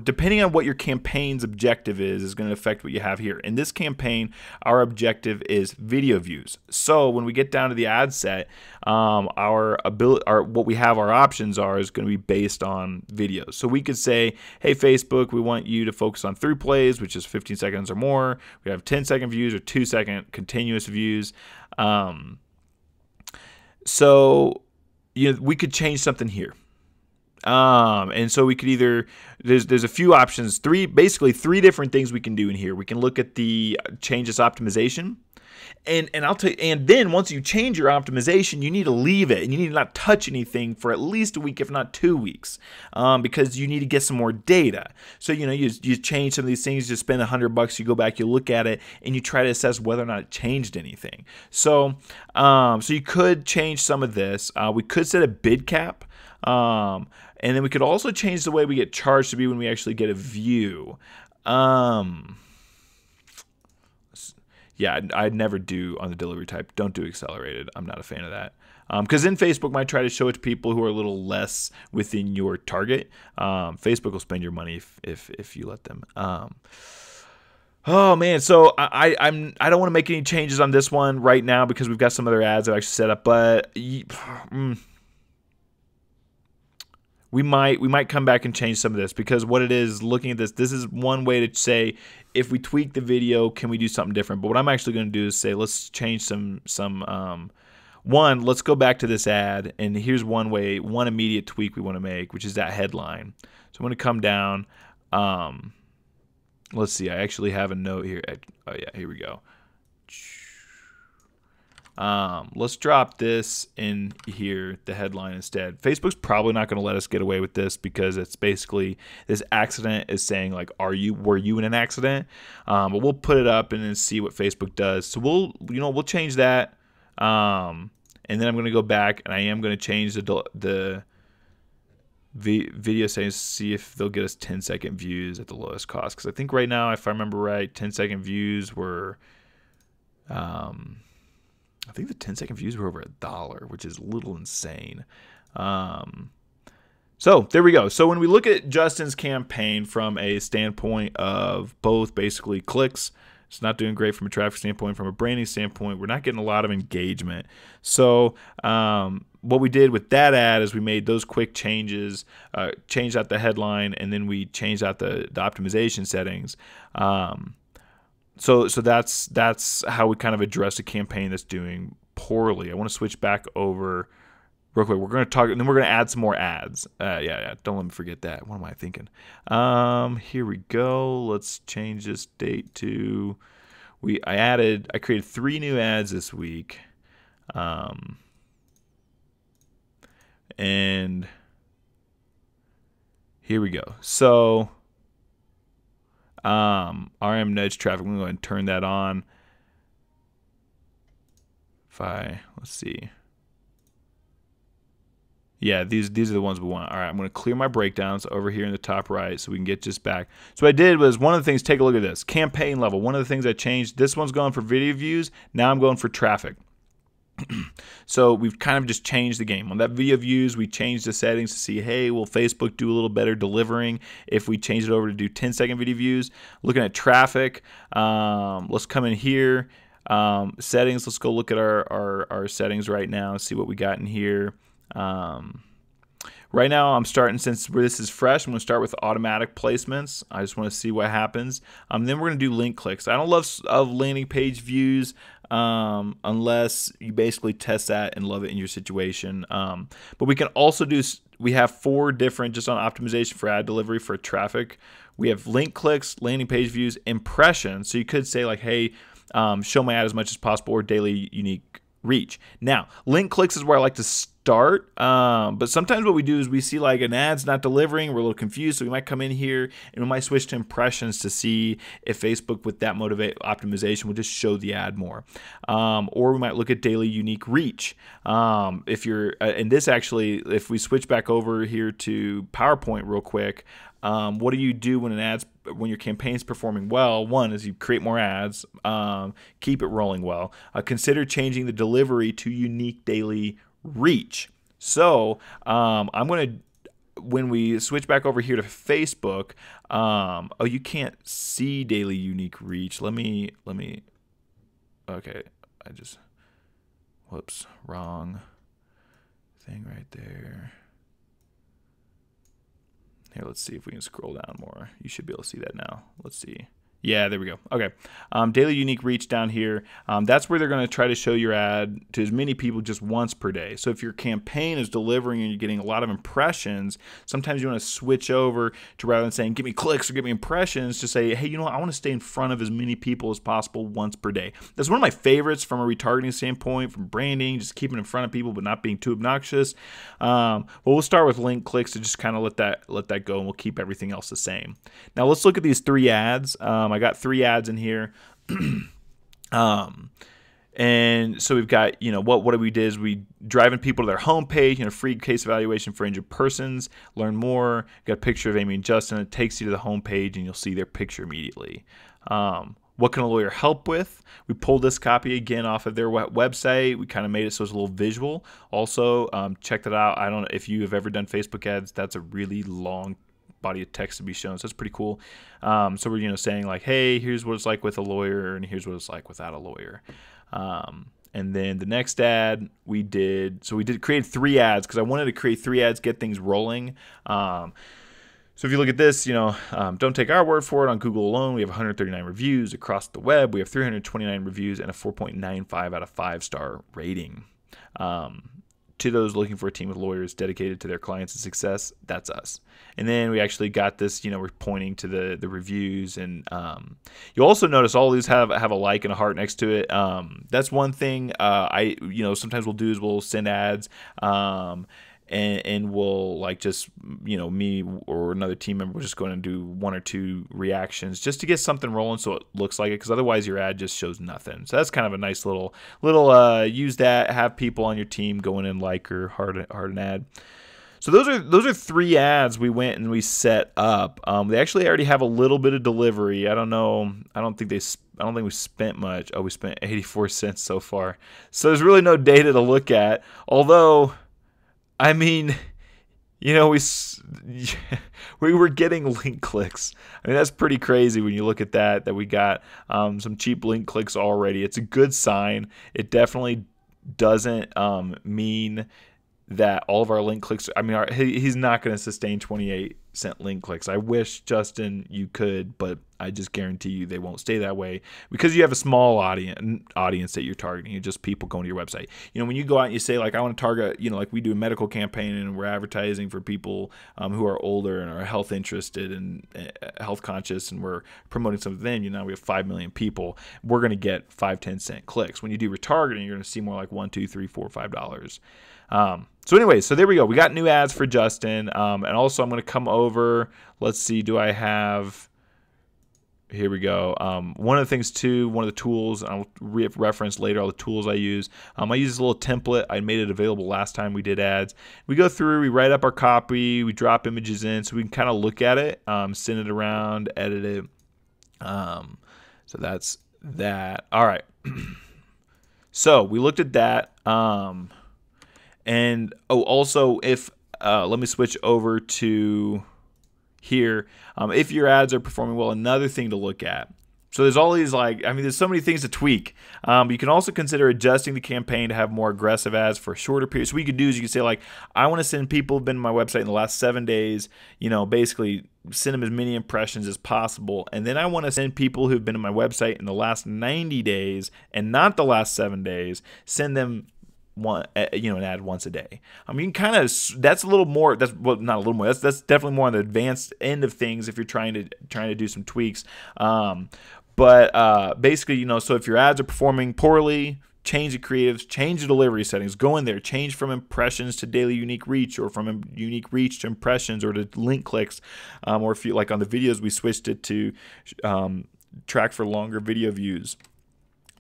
depending on what your campaign's objective is going to affect what you have here. In this campaign, our objective is video views. So when we get down to the ad set, our options is going to be based on videos. So we could say, hey, Facebook, we want you to focus on 3 plays, which is 15 seconds or more. We have 10-second views or 2-second continuous views. So we could change something here. And so we could either, there's a few options, basically three different things we can do in here. We can look at the changes optimization. And I'll tell you, and then once you change your optimization, you need to leave it and you need to not touch anything for at least a week, if not 2 weeks, because you need to get some more data. So, you know, you change some of these things, you spend $100, you go back, you look at it, and you try to assess whether or not it changed anything. So, so you could change some of this. We could set a bid cap. And then we could also change the way we get charged to be when we actually get a view. Yeah, I'd never do on the delivery type. Don't do accelerated. I'm not a fan of that. Because then Facebook might try to show it to people who are a little less within your target. Facebook will spend your money if you let them. Oh man, so I don't want to make any changes on this one right now because we've got some other ads I've actually set up, but we might come back and change some of this, because what it is, looking at this is one way to say, if we tweak the video, can we do something different? But what I'm actually going to do is say, let's change one, let's go back to this ad, and here's one immediate tweak we want to make, which is that headline. So I'm going to come down. Let's see, I actually have a note here. Oh yeah, here we go. Let's drop this in here, the headline instead. Facebook's probably not going to let us get away with this because it's basically, this accident is saying like, were you in an accident? But we'll put it up and then see what Facebook does. So we'll change that. And then I'm going to go back and I am going to change the video settings, see if they'll get us 10-second views at the lowest cost. Because I think right now, if I remember right, 10-second views were, I think the 10-second views were over $1, which is a little insane. So there we go. So when we look at Justin's campaign from a standpoint of both basically clicks, it's not doing great from a traffic standpoint. From a branding standpoint, we're not getting a lot of engagement. So what we did with that ad is we made those quick changes, changed out the headline, and then we changed out the optimization settings. So that's how we kind of address a campaign that's doing poorly. I want to switch back over real quick. We're going to talk, and then we're going to add some more ads. Yeah. Don't let me forget that. What am I thinking? Here we go. Let's change this date to. I created 3 new ads this week. And here we go. So RM nudge traffic, I'm going to go ahead and turn that on. Let's see. Yeah, these are the ones we want. All right, I'm going to clear my breakdowns over here in the top right so we can get just back. So what I did was, one of the things, take a look at this. Campaign level. One of the things I changed, this one's going for video views. Now I'm going for traffic. So we've kind of just changed the game. On that video views, we changed the settings to see, hey, will Facebook do a little better delivering if we change it over to do 10-second video views? Looking at traffic, let's come in here. Settings, let's go look at our settings right now and see what we got in here. Right now I'm starting, since this is fresh, I'm going to start with automatic placements. I just want to see what happens. Then we're going to do link clicks. I don't love landing page views unless you basically test that and love it in your situation. But we can also do, we have 4 different, just on optimization for ad delivery for traffic. We have link clicks, landing page views, impressions. So you could say like, hey, show my ad as much as possible, or daily unique reach. Now, link clicks is where I like to start, but sometimes what we do is we see like an ad's not delivering, we're a little confused, so we might come in here and we might switch to impressions to see if Facebook with that optimization will just show the ad more. Or we might look at daily unique reach. If you're, and this actually, if we switch back over here to PowerPoint real quick, what do you do when when your campaign's performing well? One is you create more ads, keep it rolling well. Consider changing the delivery to unique daily reach. So I'm going to, when we switch back over here to Facebook, oh, you can't see daily unique reach. Let me, okay, whoops, wrong thing right there. Here, let's see if we can scroll down more. You should be able to see that now. Let's see. Yeah, there we go. Okay. Daily unique reach down here. That's where they're going to try to show your ad to as many people just once per day. So if your campaign is delivering and you're getting a lot of impressions, sometimes you want to switch over to, rather than saying, give me clicks or give me impressions, to say, hey, you know what? I want to stay in front of as many people as possible once per day. That's one of my favorites from a retargeting standpoint, from branding, just keeping in front of people but not being too obnoxious. Well, we'll start with link clicks to just kind of let that go, and we'll keep everything else the same. Now let's look at these 3 ads. I got 3 ads in here. And so we've got, what we did is we driving people to their homepage, free case evaluation for injured persons, learn more, got a picture of Amy and Justin. It takes you to the homepage and you'll see their picture immediately. What can a lawyer help with? We pulled this copy again off of their website. We kind of made it so it's a little visual. Also, check that out. I don't know if you have ever done Facebook ads. That's a really long body of text to be shown, so it's pretty cool. So we're saying like, hey, here's what it's like with a lawyer, and here's what it's like without a lawyer. And then the next ad we created 3 ads because I wanted to create 3 ads, get things rolling. So if you look at this, don't take our word for it. On Google alone, we have 139 reviews. Across the web, we have 329 reviews and a 4.95 out of 5-star rating. To those looking for a team of lawyers dedicated to their clients' success, that's us. And then we actually got this, we're pointing to the reviews, and you'll also notice all these have a like and a heart next to it. That's one thing sometimes we'll do is we'll send ads, and we'll like just me or another team member, we're just going to do 1 or 2 reactions just to get something rolling so it looks like it, because otherwise your ad just shows nothing. So that's kind of a nice little use that, have people on your team going in like or heart an ad. So those are 3 ads we went and we set up. They actually already have a little bit of delivery. I don't know. I don't think we spent much. Oh, we spent 84 cents so far. So there's really no data to look at. Although, I mean, we were getting link clicks. I mean, that's pretty crazy when you look at that we got some cheap link clicks already. It's a good sign. It definitely doesn't mean that all of our link clicks, I mean, he's not going to sustain 28-cent link clicks. I wish, Justin, you could, but I just guarantee you they won't stay that way because you have a small audience that you're targeting. It's just people going to your website. You know, when you go out and you say, like, I want to target, you know, like we do a medical campaign and we're advertising for people who are older and are health interested and health conscious, and we're promoting some of them. You know, we have 5 million people. We're going to get 5-10 cent clicks. When you do retargeting, you're going to see more like $1, $2, $3, $4, $5. So anyway, so there we go. We got new ads for Justin. And also I'm going to come over. Let's see. Do I have... Here we go. One of the things too, one of the tools, I'll reference later all the tools I use. I use this little template. I made it available last time we did ads. We go through, we write up our copy, we drop images in so we can kind of look at it, send it around, edit it. So that's that. All right. So we looked at that. And also if, let me switch over to here. If your ads are performing well, another thing to look at. So there's all these, like, I mean, there's so many things to tweak. You can also consider adjusting the campaign to have more aggressive ads for a shorter period. So what you could do is you can say, like, I want to send people who've been to my website in the last 7 days, you know, basically send them as many impressions as possible. And then I want to send people who've been to my website in the last 90 days and not the last 7 days, send them an ad once a day. I mean, kind of, that's a little more, that's, well, not a little more, that's definitely more on the advanced end of things if you're trying to do some tweaks. But basically, you know, so if your ads are performing poorly, change the creatives, change the delivery settings, go in there, change from impressions to daily unique reach, or from unique reach to impressions, or to link clicks, or if you, like on the videos, we switched it to track for longer video views.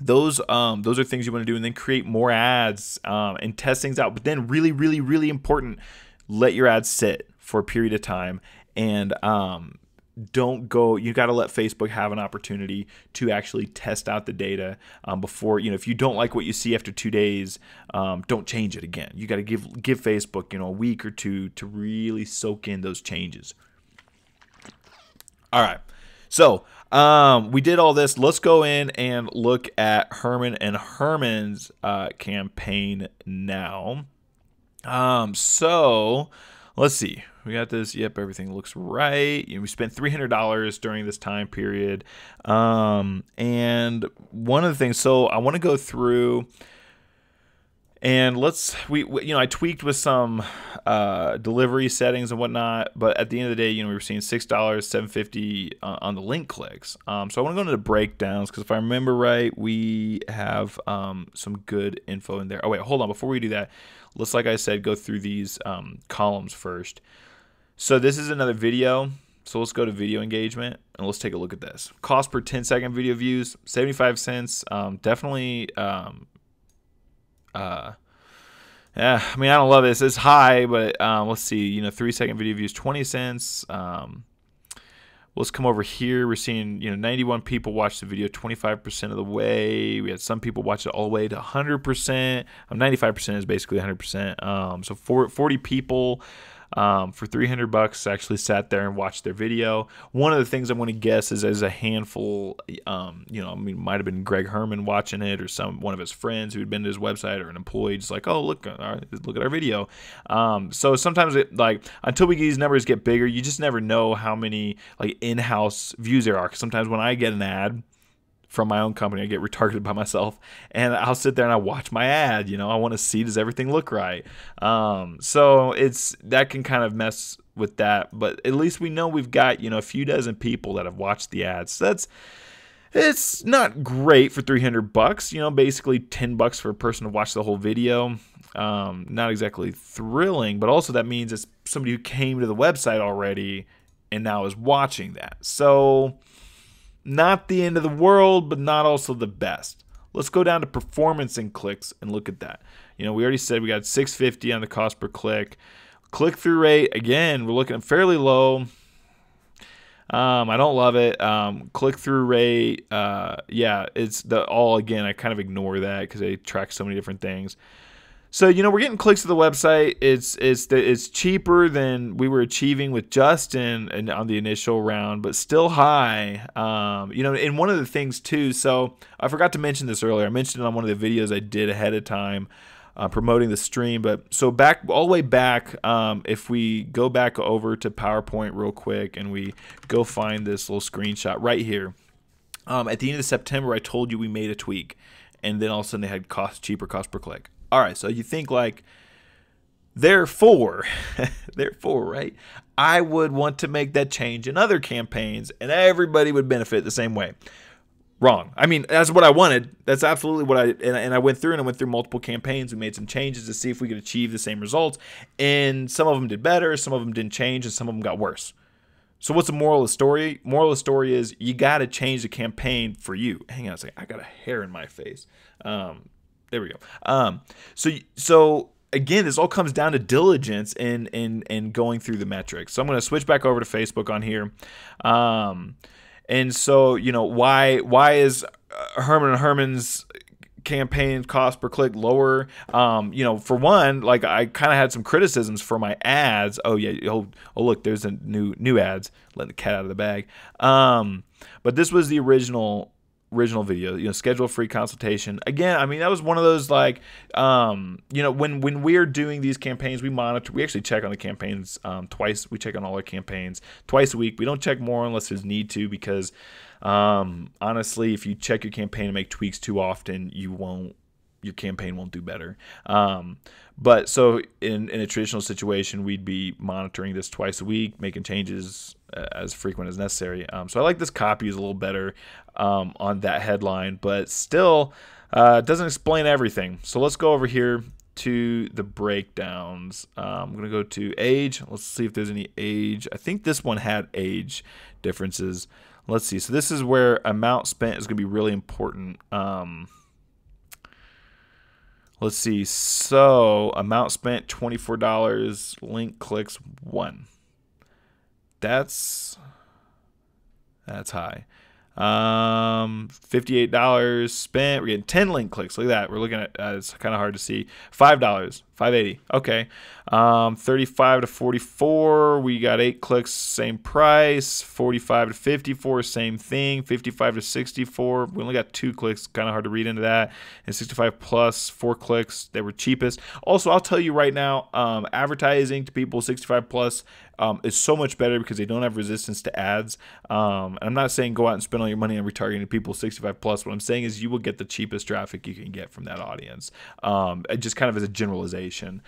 Those are things you want to do, and then create more ads and test things out. But then really, really, really important, let your ads sit for a period of time, and don't go, you got to let Facebook have an opportunity to actually test out the data before, you know, if you don't like what you see after 2 days, don't change it again. You got to give Facebook, you know, a week or two to really soak in those changes. All right. So we did all this. Let's go in and look at Herman and Herman's campaign now. So let's see. We got this. Yep, everything looks right. You know, we spent $300 during this time period. And one of the things, so I want to go through and I tweaked with some delivery settings and whatnot, but at the end of the day, you know, we were seeing $6, $7.50 on the link clicks. So I want to go into the breakdowns, because if I remember right, we have some good info in there. Oh wait, hold on. Before we do that, let's, like I said, go through these columns first. So this is another video. So let's go to video engagement and let's take a look at this. Cost per 10-second video views, 75 cents. Definitely. Yeah, I mean, I don't love this. It's high, but let's see. You know, 3-second video views, 20 cents. Let's come over here. We're seeing, you know, 91 people watch the video 25% of the way. We had some people watch it all the way to 100%. 95% is basically 100%. So 40 people for $300 actually sat there and watched their video. One of the things I'm going to guess is there's a handful, you know, I mean, might have been Greg Herman watching it, or one of his friends who had been to his website, or an employee just like, oh, look at our video. So sometimes until these numbers get bigger, you just never know how many like in-house views there are. 'Cause sometimes when I get an ad from my own company, I get retargeted by myself, and I'll sit there and I watch my ad. You know, I want to see, does everything look right? So that can kind of mess with that, but at least we know we've got, you know, a few dozen people that have watched the ads. So it's not great for $300. You know, basically $10 for a person to watch the whole video. Not exactly thrilling, but also that means it's somebody who came to the website already and now is watching that. So not the end of the world, but not also the best. Let's go down to performance and clicks and look at that. You know, we already said we got $6.50 on the cost per click. Click-through rate, again, we're looking at fairly low. I don't love it. Click-through rate, yeah, it's again, I kind of ignore that because they track so many different things. So, you know, we're getting clicks to the website. It's cheaper than we were achieving with Justin and on the initial round, but still high. You know, and one of the things too, so I forgot to mention this earlier. I mentioned it on one of the videos I did ahead of time. promoting the stream. But so back all the way back, if we go back over to PowerPoint real quick and we go find this little screenshot right here. At the end of September, I told you we made a tweak, and then all of a sudden they had cheaper cost per click. All right, so you think like, therefore, right? I would want to make that change in other campaigns, and everybody would benefit the same way. Wrong. I mean, that's what I wanted. That's absolutely what I went through, and I went through multiple campaigns. We made some changes to see if we could achieve the same results, and some of them did better, some of them didn't change, and some of them got worse. So what's the moral of the story? Moral of the story is you got to change the campaign for you. Hang on a second. I got a hair in my face. There we go. So again, this all comes down to diligence and going through the metrics. So I'm going to switch back over to Facebook on here. And so, you know, why is Herman & Herman's campaign cost per click lower? You know, for one, like I kind of had some criticisms for my ads. Oh yeah, oh look, there's a new ads, letting the cat out of the bag. But this was the original video, you know, schedule a free consultation. Again, I mean, that was one of those like, you know, when we're doing these campaigns, we actually check on the campaigns twice. We check on all our campaigns twice a week. We don't check more unless there's need to, because honestly, if you check your campaign and make tweaks too often, your campaign won't do better. But so in a traditional situation, we'd be monitoring this twice a week, making changes as frequent as necessary. So I like this copy is a little better on that headline, but still doesn't explain everything. So let's go over here to the breakdowns. I'm going to go to age. Let's see if there's any age. I think this one had age differences. Let's see. So this is where amount spent is going to be really important. Let's see. So amount spent $24. Link clicks 1. That's high. $58 spent. We're getting 10 link clicks. Look at that. We're looking at it's kind of hard to see. $5, $5.80. Okay. 35 to 44. We got 8 clicks, same price. 45 to 54, same thing. 55 to 64. We only got 2 clicks. Kind of hard to read into that. And 65 plus 4 clicks. They were cheapest. Also, I'll tell you right now, advertising to people 65 plus is so much better because they don't have resistance to ads. And I'm not saying go out and spend all your money on retargeting people 65 plus. What I'm saying is you will get the cheapest traffic you can get from that audience. Just kind of as a generalization.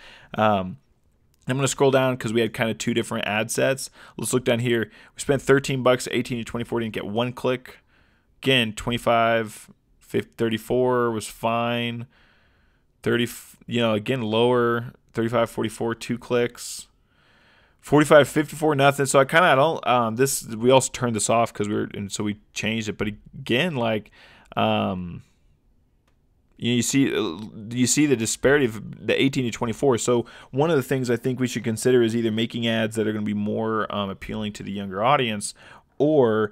I'm going to scroll down because we had kind of 2 different ad sets. Let's look down here. We spent $13 at 18 to 24, didn't get 1 click. Again, 25, 50, 34 was fine. 30, you know, again, lower. 35, 44, 2 clicks. 45, 54, nothing. So I kind of don't. We also turned this off because so we changed it. But again, like, you see the disparity of the 18 to 24. So one of the things I think we should consider is either making ads that are going to be more appealing to the younger audience, or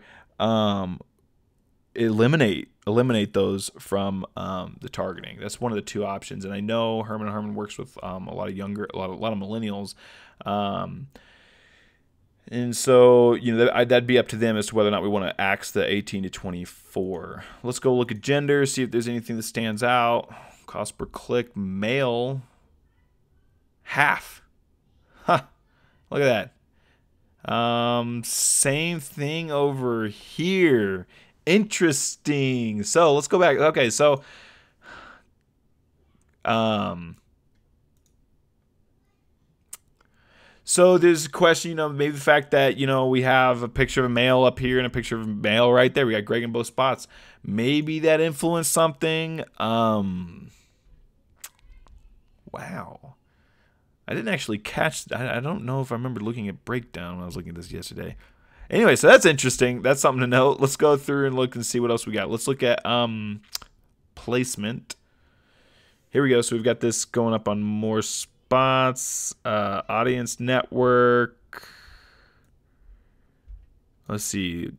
eliminate those from the targeting. That's one of the 2 options. And I know Herman & Herman works with a lot of millennials. And so, you know, that'd be up to them as to whether or not we want to axe the 18 to 24. Let's go look at gender, see if there's anything that stands out. Cost per click, male, half. Huh. Look at that. Same thing over here. Interesting. So let's go back. Okay, so so there's a question, you know, maybe the fact that, you know, we have a picture of a male up here and a picture of a male right there. We got Greg in both spots. Maybe that influenced something. Wow. I didn't actually catch. I don't know if I remember looking at breakdown when I was looking at this yesterday. Anyway, so that's interesting. That's something to note. Let's go through and look and see what else we got. Let's look at placement. Here we go. So we've got this going up on more spots. Audience network. Let's see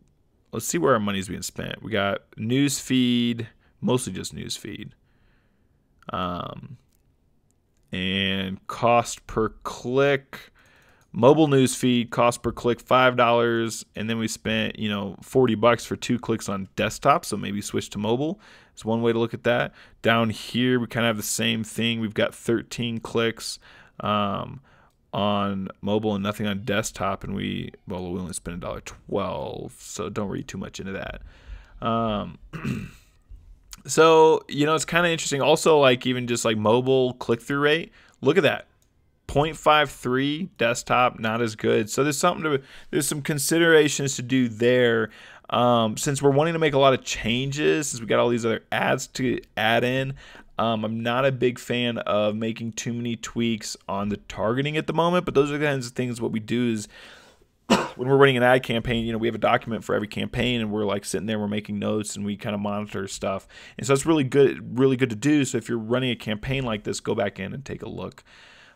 where our money's being spent. We got news feed, mostly just news feed. And cost per click, Mobile news feed cost per click $5, and then we spent $40 for 2 clicks on desktop. So maybe switch to mobile. It's one way to look at that. Down here we kind of have the same thing. We've got 13 clicks on mobile and nothing on desktop, and we only spent $1.12. So don't read too much into that. So it's kind of interesting. Also, like even just like mobile click-through rate. Look at that. 0.53 desktop, not as good. So there's some considerations to do there. Since we're wanting to make a lot of changes, since we got all these other ads to add in, I'm not a big fan of making too many tweaks on the targeting at the moment. But those are the kinds of things. What we do is when we're running an ad campaign, we have a document for every campaign, and we're like sitting there, we're making notes, and we kind of monitor stuff. And so it's really good to do. So if you're running a campaign like this, go back in and take a look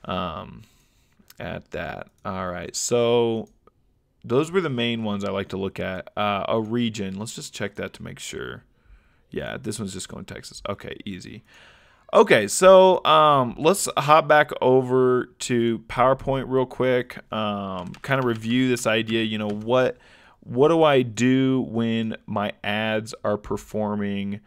at that. All right, so those were the main ones I like to look at. A region, let's just check that to make sure. Yeah, this one's just going Texas. Okay, easy. Okay, so let's hop back over to PowerPoint real quick. Kind of review this idea. What do I do when my ads are performing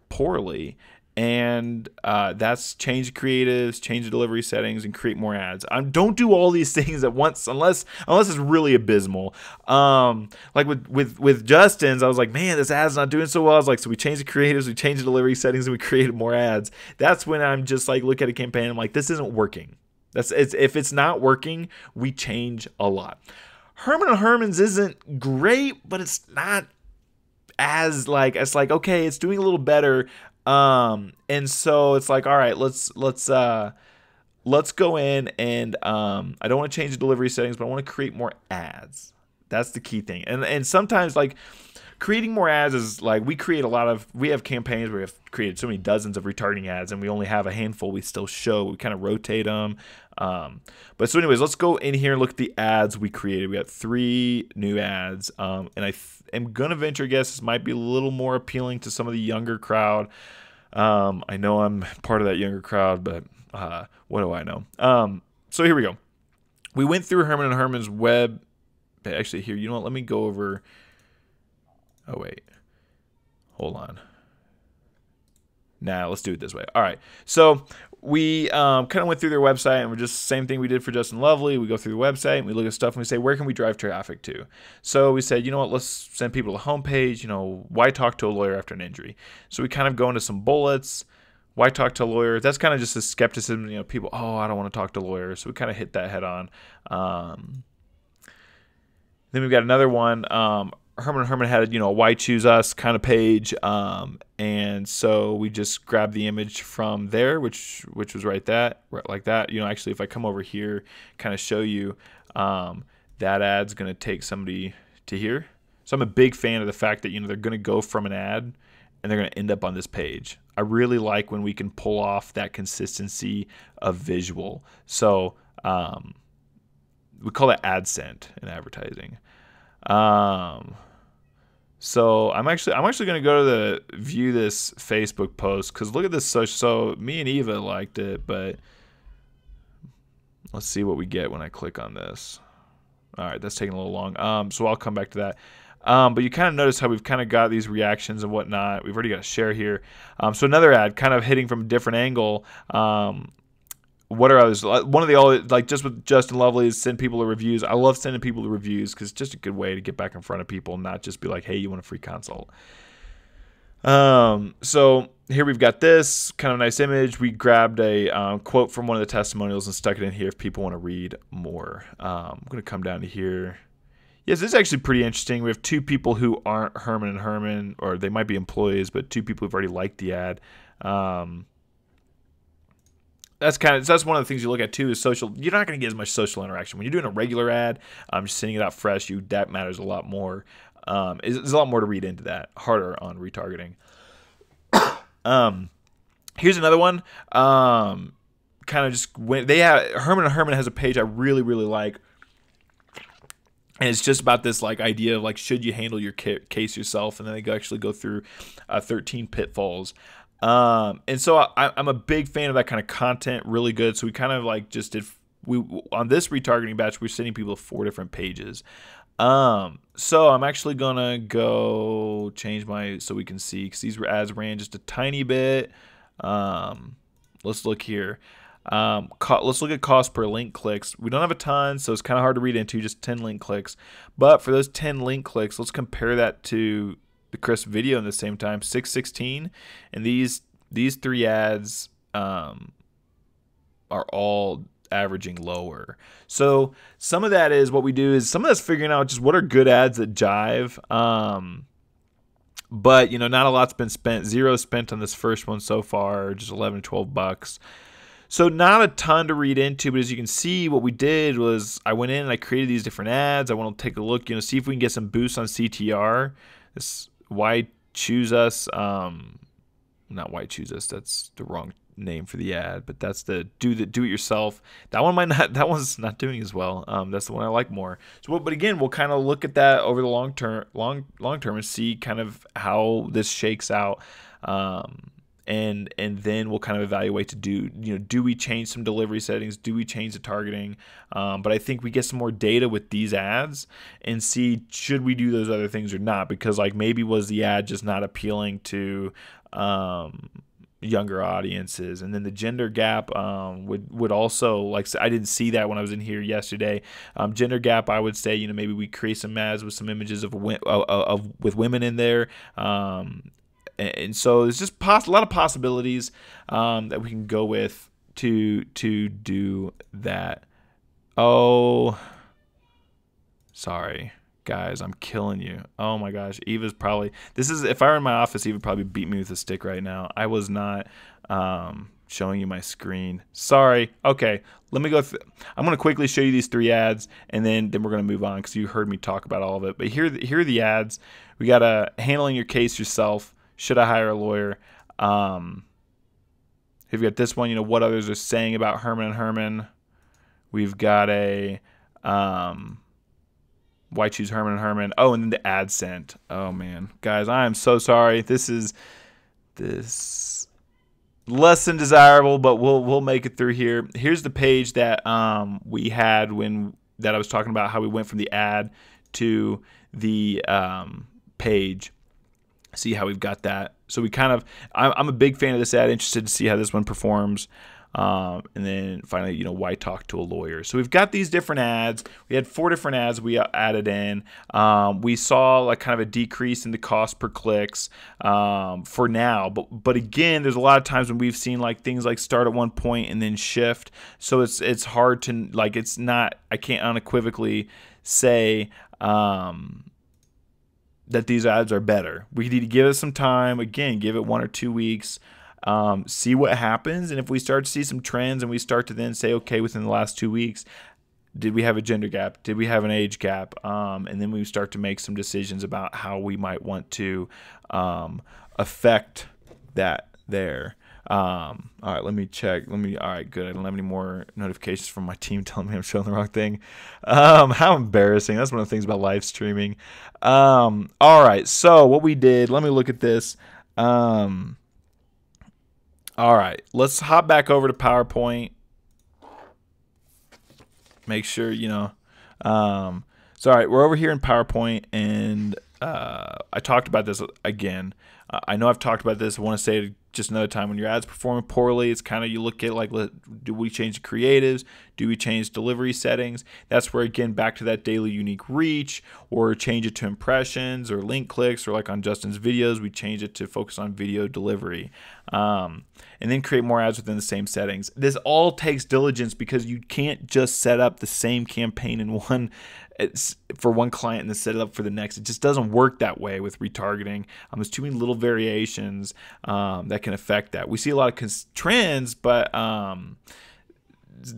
poorly? And that's change the creatives, change the delivery settings, and create more ads. Don't do all these things at once unless it's really abysmal. Like with Justin's, I was like, man, this ad's not doing so well. I was like, so we changed the creatives, we changed the delivery settings, and we created more ads. That's when I'm just like, look at a campaign, I'm like, this isn't working. If it's not working, we change a lot. Herman & Herman's isn't great, but it's not as like, it's like, okay, it's doing a little better. And so it's like, all right, let's go in and, I don't want to change the delivery settings, but I want to create more ads. That's the key thing. And sometimes like creating more ads is like, we have campaigns where we have created so many dozens of retargeting ads, and we only have a handful we still show. We kind of rotate them. But so anyways, let's go in here and look at the ads we created. We got 3 new ads. And I am going to venture a guess this might be a little more appealing to some of the younger crowd. I know I'm part of that younger crowd, but what do I know? So here we go. We went through Herman & Herman's web. Actually, here, you know what? Let me go over. Oh, wait. Hold on. Nah, let's do it this way. All right. So we kind of went through their website, and we're just same thing we did for Justin Lovely. We go through the website and we look at stuff and we say, where can we drive traffic to? So we said, you know what, let's send people to the homepage. Why talk to a lawyer after an injury? So we kind of go into some bullets. Why talk to a lawyer? That's kind of just a skepticism. People, I don't want to talk to lawyers. So we kind of hit that head on. Then we've got another one. Herman & Herman had a why choose us kind of page, and so we just grabbed the image from there, which was right like that. Actually, if I come over here, kind of show you, that ad's going to take somebody to here. So I'm a big fan of the fact that they're going to go from an ad and they're going to end up on this page. I really like when we can pull off that consistency of visual. So we call that ad scent in advertising. So I'm actually going to go to the view this Facebook post, because look at this. So me and Eva liked it, but let's see what we get when I click on this. All right, that's taking a little long. So I'll come back to that. But you kind of notice how we've kind of got these reactions and whatnot. We've already got a share here. So another ad kind of hitting from a different angle. What are others? One of the just with Justin Lovely is send people the reviews. I love sending people the reviews because it's just a good way to get back in front of people and not just be like, hey, you want a free consult? So here we've got this kind of nice image. We grabbed a quote from one of the testimonials and stuck it in here if people want to read more. I'm going to come down to here. Yes, this is actually pretty interesting. We have 2 people who aren't Herman & Herman, or they might be employees, but 2 people who've already liked the ad. That's one of the things you look at too is social. You're not going to get as much social interaction when you're doing a regular ad. Just sending it out fresh. That matters a lot more. There's a lot more to read into that. Harder on retargeting. Here's another one. Kind of just when they have Herman & Herman has a page I really like, and it's just about this idea of should you handle your case yourself, and then they actually go through 13 pitfalls. And so I'm a big fan of that kind of content, really good. So we kind of just did on this retargeting batch, we're sending people to 4 different pages. So I'm actually gonna go change so we can see, because these ads ran just a tiny bit. Let's look here. Let's look at cost per link clicks. We don't have a ton, so it's kind of hard to read into, just 10 link clicks. But for those 10 link clicks, let's compare that to the crisp video in the same time, 616. And these 3 ads are all averaging lower. So some of that is what we do is some of that's figuring out just what are good ads that jive. But not a lot's been spent. 0 spent on this first one so far, just 11, 12 bucks. So not a ton to read into, but as you can see, what we did was I went in and I created these different ads. I want to take a look, see if we can get some boosts on CTR. This Why Choose Us, not Why Choose Us, that's the wrong name for the ad, but that's the do it yourself. That one's not doing as well. That's the one I like more. So but again, we'll kind of look at that over the long term and see kind of how this shakes out. And then we'll kind of evaluate to do we change some delivery settings? Do we change the targeting? But I think we get some more data with these ads and see should we do those other things or not, because like maybe was the ad just not appealing to younger audiences. And then the gender gap would also, like, I didn't see that when I was in here yesterday. Gender gap, I would say maybe we create some ads with some images with women in there. And so there's just a lot of possibilities that we can go with to do that. Oh, sorry, guys, I'm killing you. Oh my gosh, Eva's probably, if I were in my office, Eva would probably beat me with a stick right now. I was not showing you my screen. Sorry. Okay, let me go I'm going to quickly show you these 3 ads, and then we're going to move on because you heard me talk about all of it. But here are the ads. We got handling your case yourself. Should I hire a lawyer? We've got this one, what others are saying about Herman and Herman. We've got a why choose Herman and Herman. Oh, and then the ad sent. Oh man, guys, I am so sorry. This less than desirable, but we'll make it through here. Here's the page that we had that I was talking about, how we went from the ad to the page. See how we've got that. So we I'm a big fan of this ad, interested to see how this one performs. And then finally, why talk to a lawyer? So we've got these different ads. We had 4 different ads we added in. We saw like kind of a decrease in the cost per clicks for now. But again, there's a lot of times when we've seen like things like start at one point and then shift. So it's hard to I can't unequivocally say that these ads are better. We need to give it some time. Again, give it 1 or 2 weeks. See what happens. And if we start to see some trends and we start to then say, okay, within the last 2 weeks, did we have a gender gap? Did we have an age gap? And then we start to make some decisions about how we might want to affect that there. All right, let me check. All right, good. I don't have any more notifications from my team telling me I'm showing the wrong thing. How embarrassing. That's one of the things about live streaming. All right, so what we did, let me look at this. All right, let's hop back over to PowerPoint. Make sure, so all right, we're over here in PowerPoint, and I talked about this again. I know I've talked about this. I want to say it just another time. When your ad's performing poorly, it's kind of, you look at like, do we change the creatives? Do we change delivery settings? That's where, again, back to that daily unique reach, or change it to impressions or link clicks, or like on Justin's videos, we change it to focus on video delivery. And then create more ads within the same settings. This all takes diligence, because you can't just set up the same campaign in for one client and then set it up for the next. It just doesn't work that way with retargeting. There's too many little variations that can affect that. We see a lot of trends, but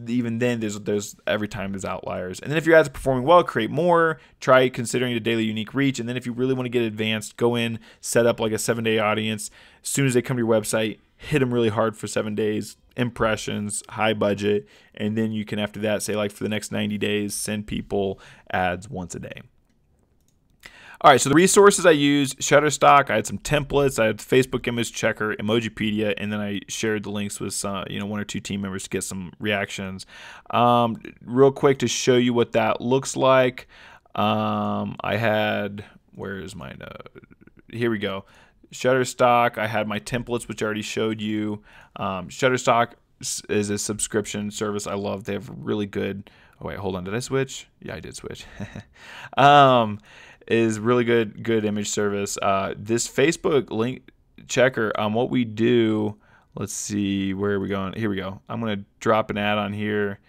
even then, there's every time there's outliers. And then if your ads are performing well, create more. Try considering the daily unique reach. And then if you really want to get advanced, go in, set up like a 7-day audience. As soon as they come to your website, hit them really hard for 7 days, impressions, high budget, and then you can, after that, say like for the next 90 days, send people ads once a day. All right, so the resources I used, Shutterstock, I had some templates, I had Facebook image checker, Emojipedia, and then I shared the links with some, one or two team members to get some reactions. Real quick to show you what that looks like. I had, where is my here we go. Shutterstock, I had my templates, which I already showed you. Shutterstock is a subscription service I love. They have really good, oh wait, hold on, did I switch? Yeah, I did switch. Is really good image service. This Facebook link checker, what we do, let's see, where are we going? Here we go. I'm gonna drop an ad on here,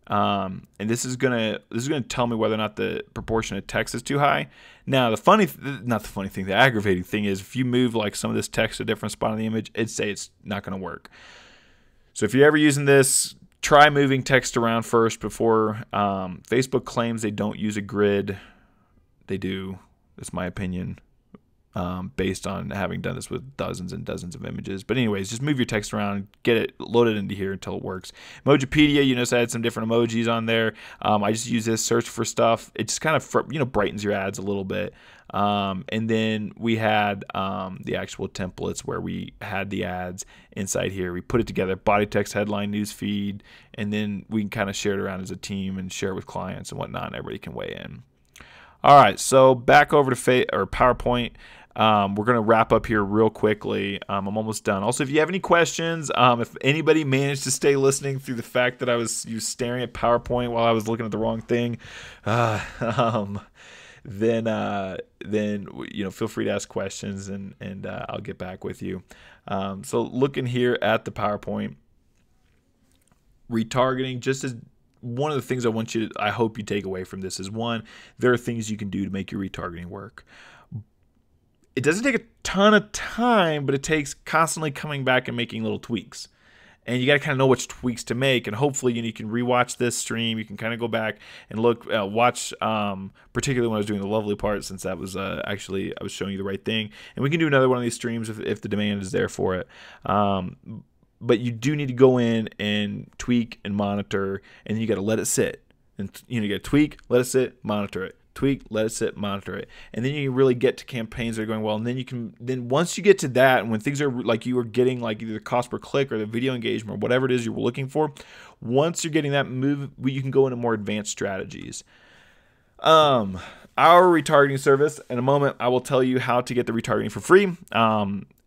and this is gonna tell me whether or not the proportion of text is too high. Now the aggravating thing is if you move like some of this text to a different spot on the image, it'd say it's not gonna work. So if you're ever using this, try moving text around first before. Facebook claims they don't use a grid. They do. That's my opinion, based on having done this with dozens and dozens of images. But anyways, just move your text around, get it loaded into here until it works. Emojipedia, you notice I had some different emojis on there. I just use this, search for stuff. It just kind of brightens your ads a little bit. And then we had the actual templates where we had the ads inside here. We put it together, body text, headline, news feed, and then we can kind of share it around as a team and share it with clients and whatnot, and everybody can weigh in. All right, so back over to PowerPoint. We're going to wrap up here real quickly. I'm almost done. Also, if you have any questions, if anybody managed to stay listening through the fact that I was staring at PowerPoint while I was looking at the wrong thing, then feel free to ask questions and I'll get back with you. So looking here at the PowerPoint, retargeting, just as one of the things I hope you take away from this is, one, there are things you can do to make your retargeting work. It doesn't take a ton of time, but it takes constantly coming back and making little tweaks. And you got to kind of know which tweaks to make. And hopefully you can rewatch this stream. You can kind of go back and watch, particularly when I was doing the lovely part, since that was actually I was showing you the right thing. And we can do another one of these streams if the demand is there for it. But you do need to go in and tweak and monitor, and then you got to let it sit. And you got to tweak, let it sit, monitor it. Tweak, let it sit, monitor it. And then you can really get to campaigns that are going well. And then once you get to that, and when things are like you are getting like either the cost per click or the video engagement or whatever it is you're looking for, once you're getting that move, you can go into more advanced strategies. Our retargeting service, in a moment, I will tell you how to get the retargeting for free.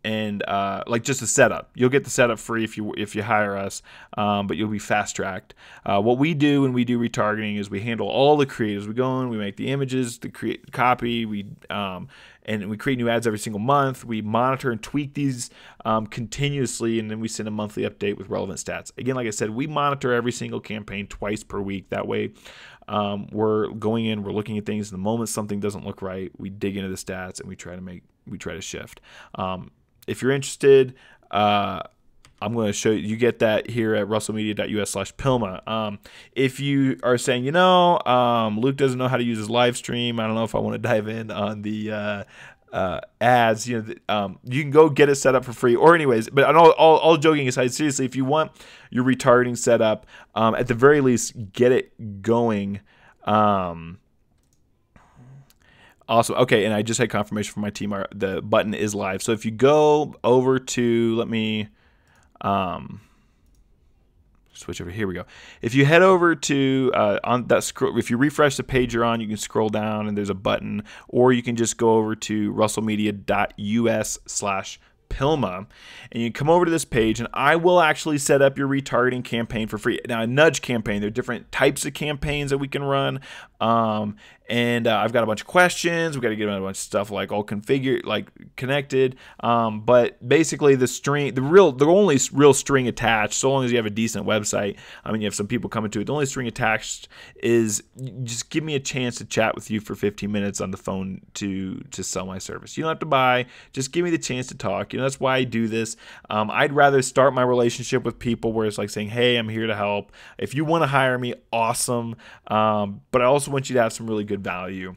And like just a setup. You'll get the setup free if you hire us, but you'll be fast tracked. What we do when we do retargeting is we handle all the creatives. We go in, we make the images, the copy, and we create new ads every single month. We monitor and tweak these continuously, and then we send a monthly update with relevant stats. Again, like I said, we monitor every single campaign twice per week. That way, we're going in, we're looking at things. The moment something doesn't look right, we dig into the stats and we try to shift. If you're interested, I'm going to show you. You get that here at russellmedia.us/Pilma. If you are saying, Luke doesn't know how to use his live stream, I don't know if I want to dive in on the ads. You can go get it set up for free. Or anyways, but all joking aside, seriously, if you want your retargeting set up, at the very least, get it going. Awesome. Okay, and I just had confirmation from my team. The button is live. So if you go over to, let me switch over. Here we go. If you head over to on that scroll, if you refresh the page you're on, you can scroll down and there's a button, or you can just go over to russellmedia.us/Pilma, and you come over to this page, and I will actually set up your retargeting campaign for free. Now, a nudge campaign, there are different types of campaigns that we can run. And I've got a bunch of questions. We've got to get a bunch of stuff like all configured, like connected. But basically, the only real string attached, so long as you have a decent website, you have some people coming to it, the only string attached is just give me a chance to chat with you for 15 minutes on the phone to sell my service. You don't have to buy, just give me the chance to talk. That's why I do this. I'd rather start my relationship with people where it's like saying, hey, I'm here to help. If you want to hire me, awesome. But I also want you to have some really good value.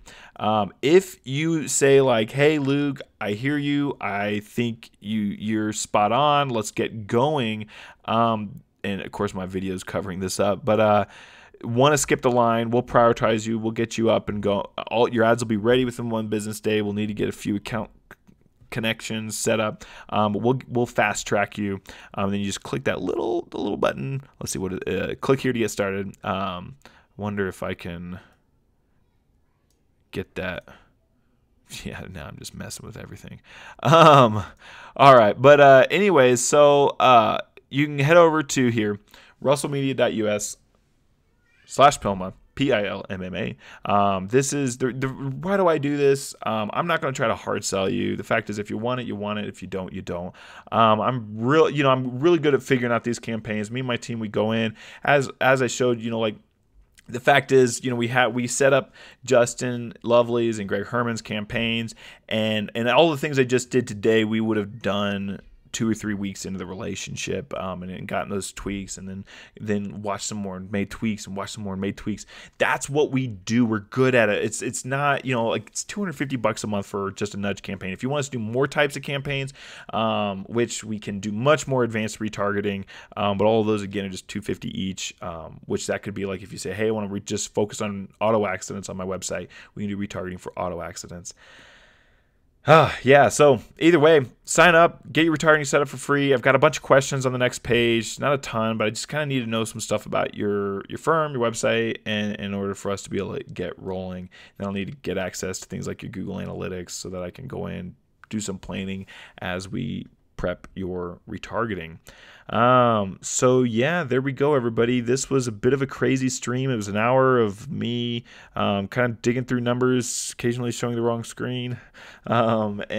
If you say like, hey, Luke, I hear you. I think you're spot on. Let's get going. And of course, my video is covering this up. But want to skip the line, we'll prioritize you. We'll get you up and go. All your ads will be ready within 1 business day. We'll need to get a few account connections set up. We'll fast track you. Then you just click that the little button. Let's see what click here to get started. Wonder if I can get that. Yeah, now I'm just messing with everything. All right, but anyways, so you can head over to here, russellmedia.us/Pilma, PILMMA. This is why do I do this? I'm not going to try to hard sell you. The fact is, if you want it, you want it. If you don't, you don't. I'm really good at figuring out these campaigns. Me and my team, we go in as I showed, like. The fact is, we set up Justin Lovely's and Greg Herman's campaigns, and all the things I just did today, we would have done 2 or 3 weeks into the relationship, and gotten those tweaks, and then watched some more and made tweaks, and watched some more and made tweaks. That's what we do. We're good at it. It's not, like it's $250 a month for just a nudge campaign. If you want us to do more types of campaigns, which we can do much more advanced retargeting, but all of those again are just $250 each, which that could be like if you say, hey, I want to just focus on auto accidents on my website, we can do retargeting for auto accidents. Yeah, so either way, sign up, get your retargeting set up for free. I've got a bunch of questions on the next page, not a ton, but I just kind of need to know some stuff about your firm, your website, and in order for us to be able to get rolling. Then I'll need to get access to things like your Google Analytics so that I can go in, do some planning as we prep your retargeting. So yeah, there we go, everybody. This was a bit of a crazy stream. It was an hour of me kind of digging through numbers, occasionally showing the wrong screen. If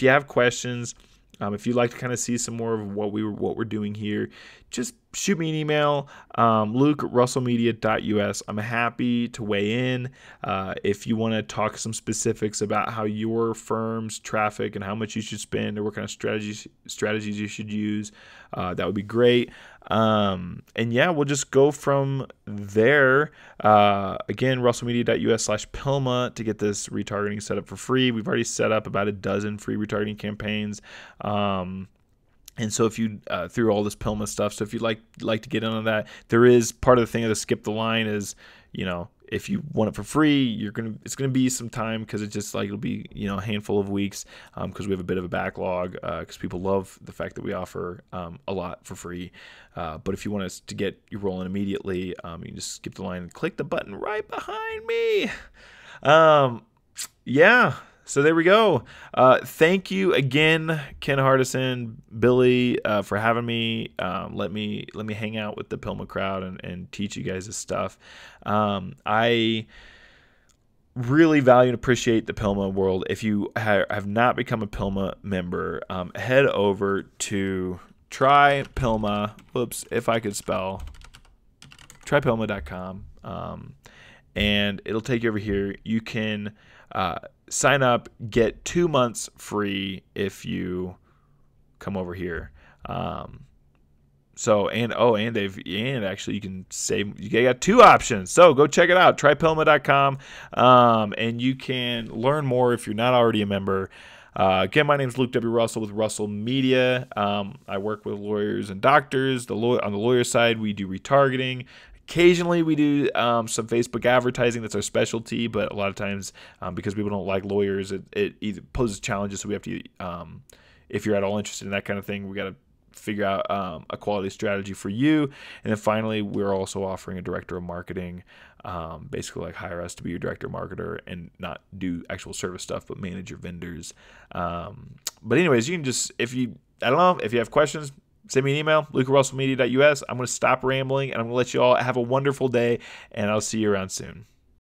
you have questions, if you'd like to kind of see some more of what we're doing here, just shoot me an email, luke@russellmedia.us. I'm happy to weigh in. If you want to talk some specifics about how your firm's traffic and how much you should spend, or what kind of strategies you should use, that would be great. And yeah, we'll just go from there. Again, russellmedia.us/Pilma to get this retargeting set up for free. We've already set up about a dozen free retargeting campaigns. And so if you through all this Pilma stuff, so if you'd like to get in on that, there is part of the thing of the skip the line is, if you want it for free, it's gonna be some time, because it's just like it'll be a handful of weeks, because we have a bit of a backlog, because people love the fact that we offer a lot for free. But if you want us to get you rolling immediately, you can just skip the line and click the button right behind me. Yeah. So there we go. Thank you again, Ken Hardison, Billy, for having me. Let me hang out with the Pilma crowd and teach you guys this stuff. I really value and appreciate the Pilma world. If you have not become a Pilma member, head over to trypilma. Whoops, if I could spell. Trypilma.com, and it'll take you over here. You can sign up, get 2 months free if you come over here. Actually you can save. You got 2 options. So go check it out, trypilma.com, and you can learn more if you're not already a member. Again, my name is Luke W. Russell with Russell Media. I work with lawyers and doctors. On the lawyer side, we do retargeting. Occasionally, we do some Facebook advertising. That's our specialty. But a lot of times, because people don't like lawyers, it either poses challenges. So we have to, if you're at all interested in that kind of thing, we got to figure out a quality strategy for you. And then finally, we're also offering a director of marketing. Basically, like hire us to be your director of marketer and not do actual service stuff, but manage your vendors. But anyways, you can just, if you have questions, send me an email, luke@russellmedia.us. I'm going to stop rambling, and I'm going to let you all have a wonderful day, and I'll see you around soon.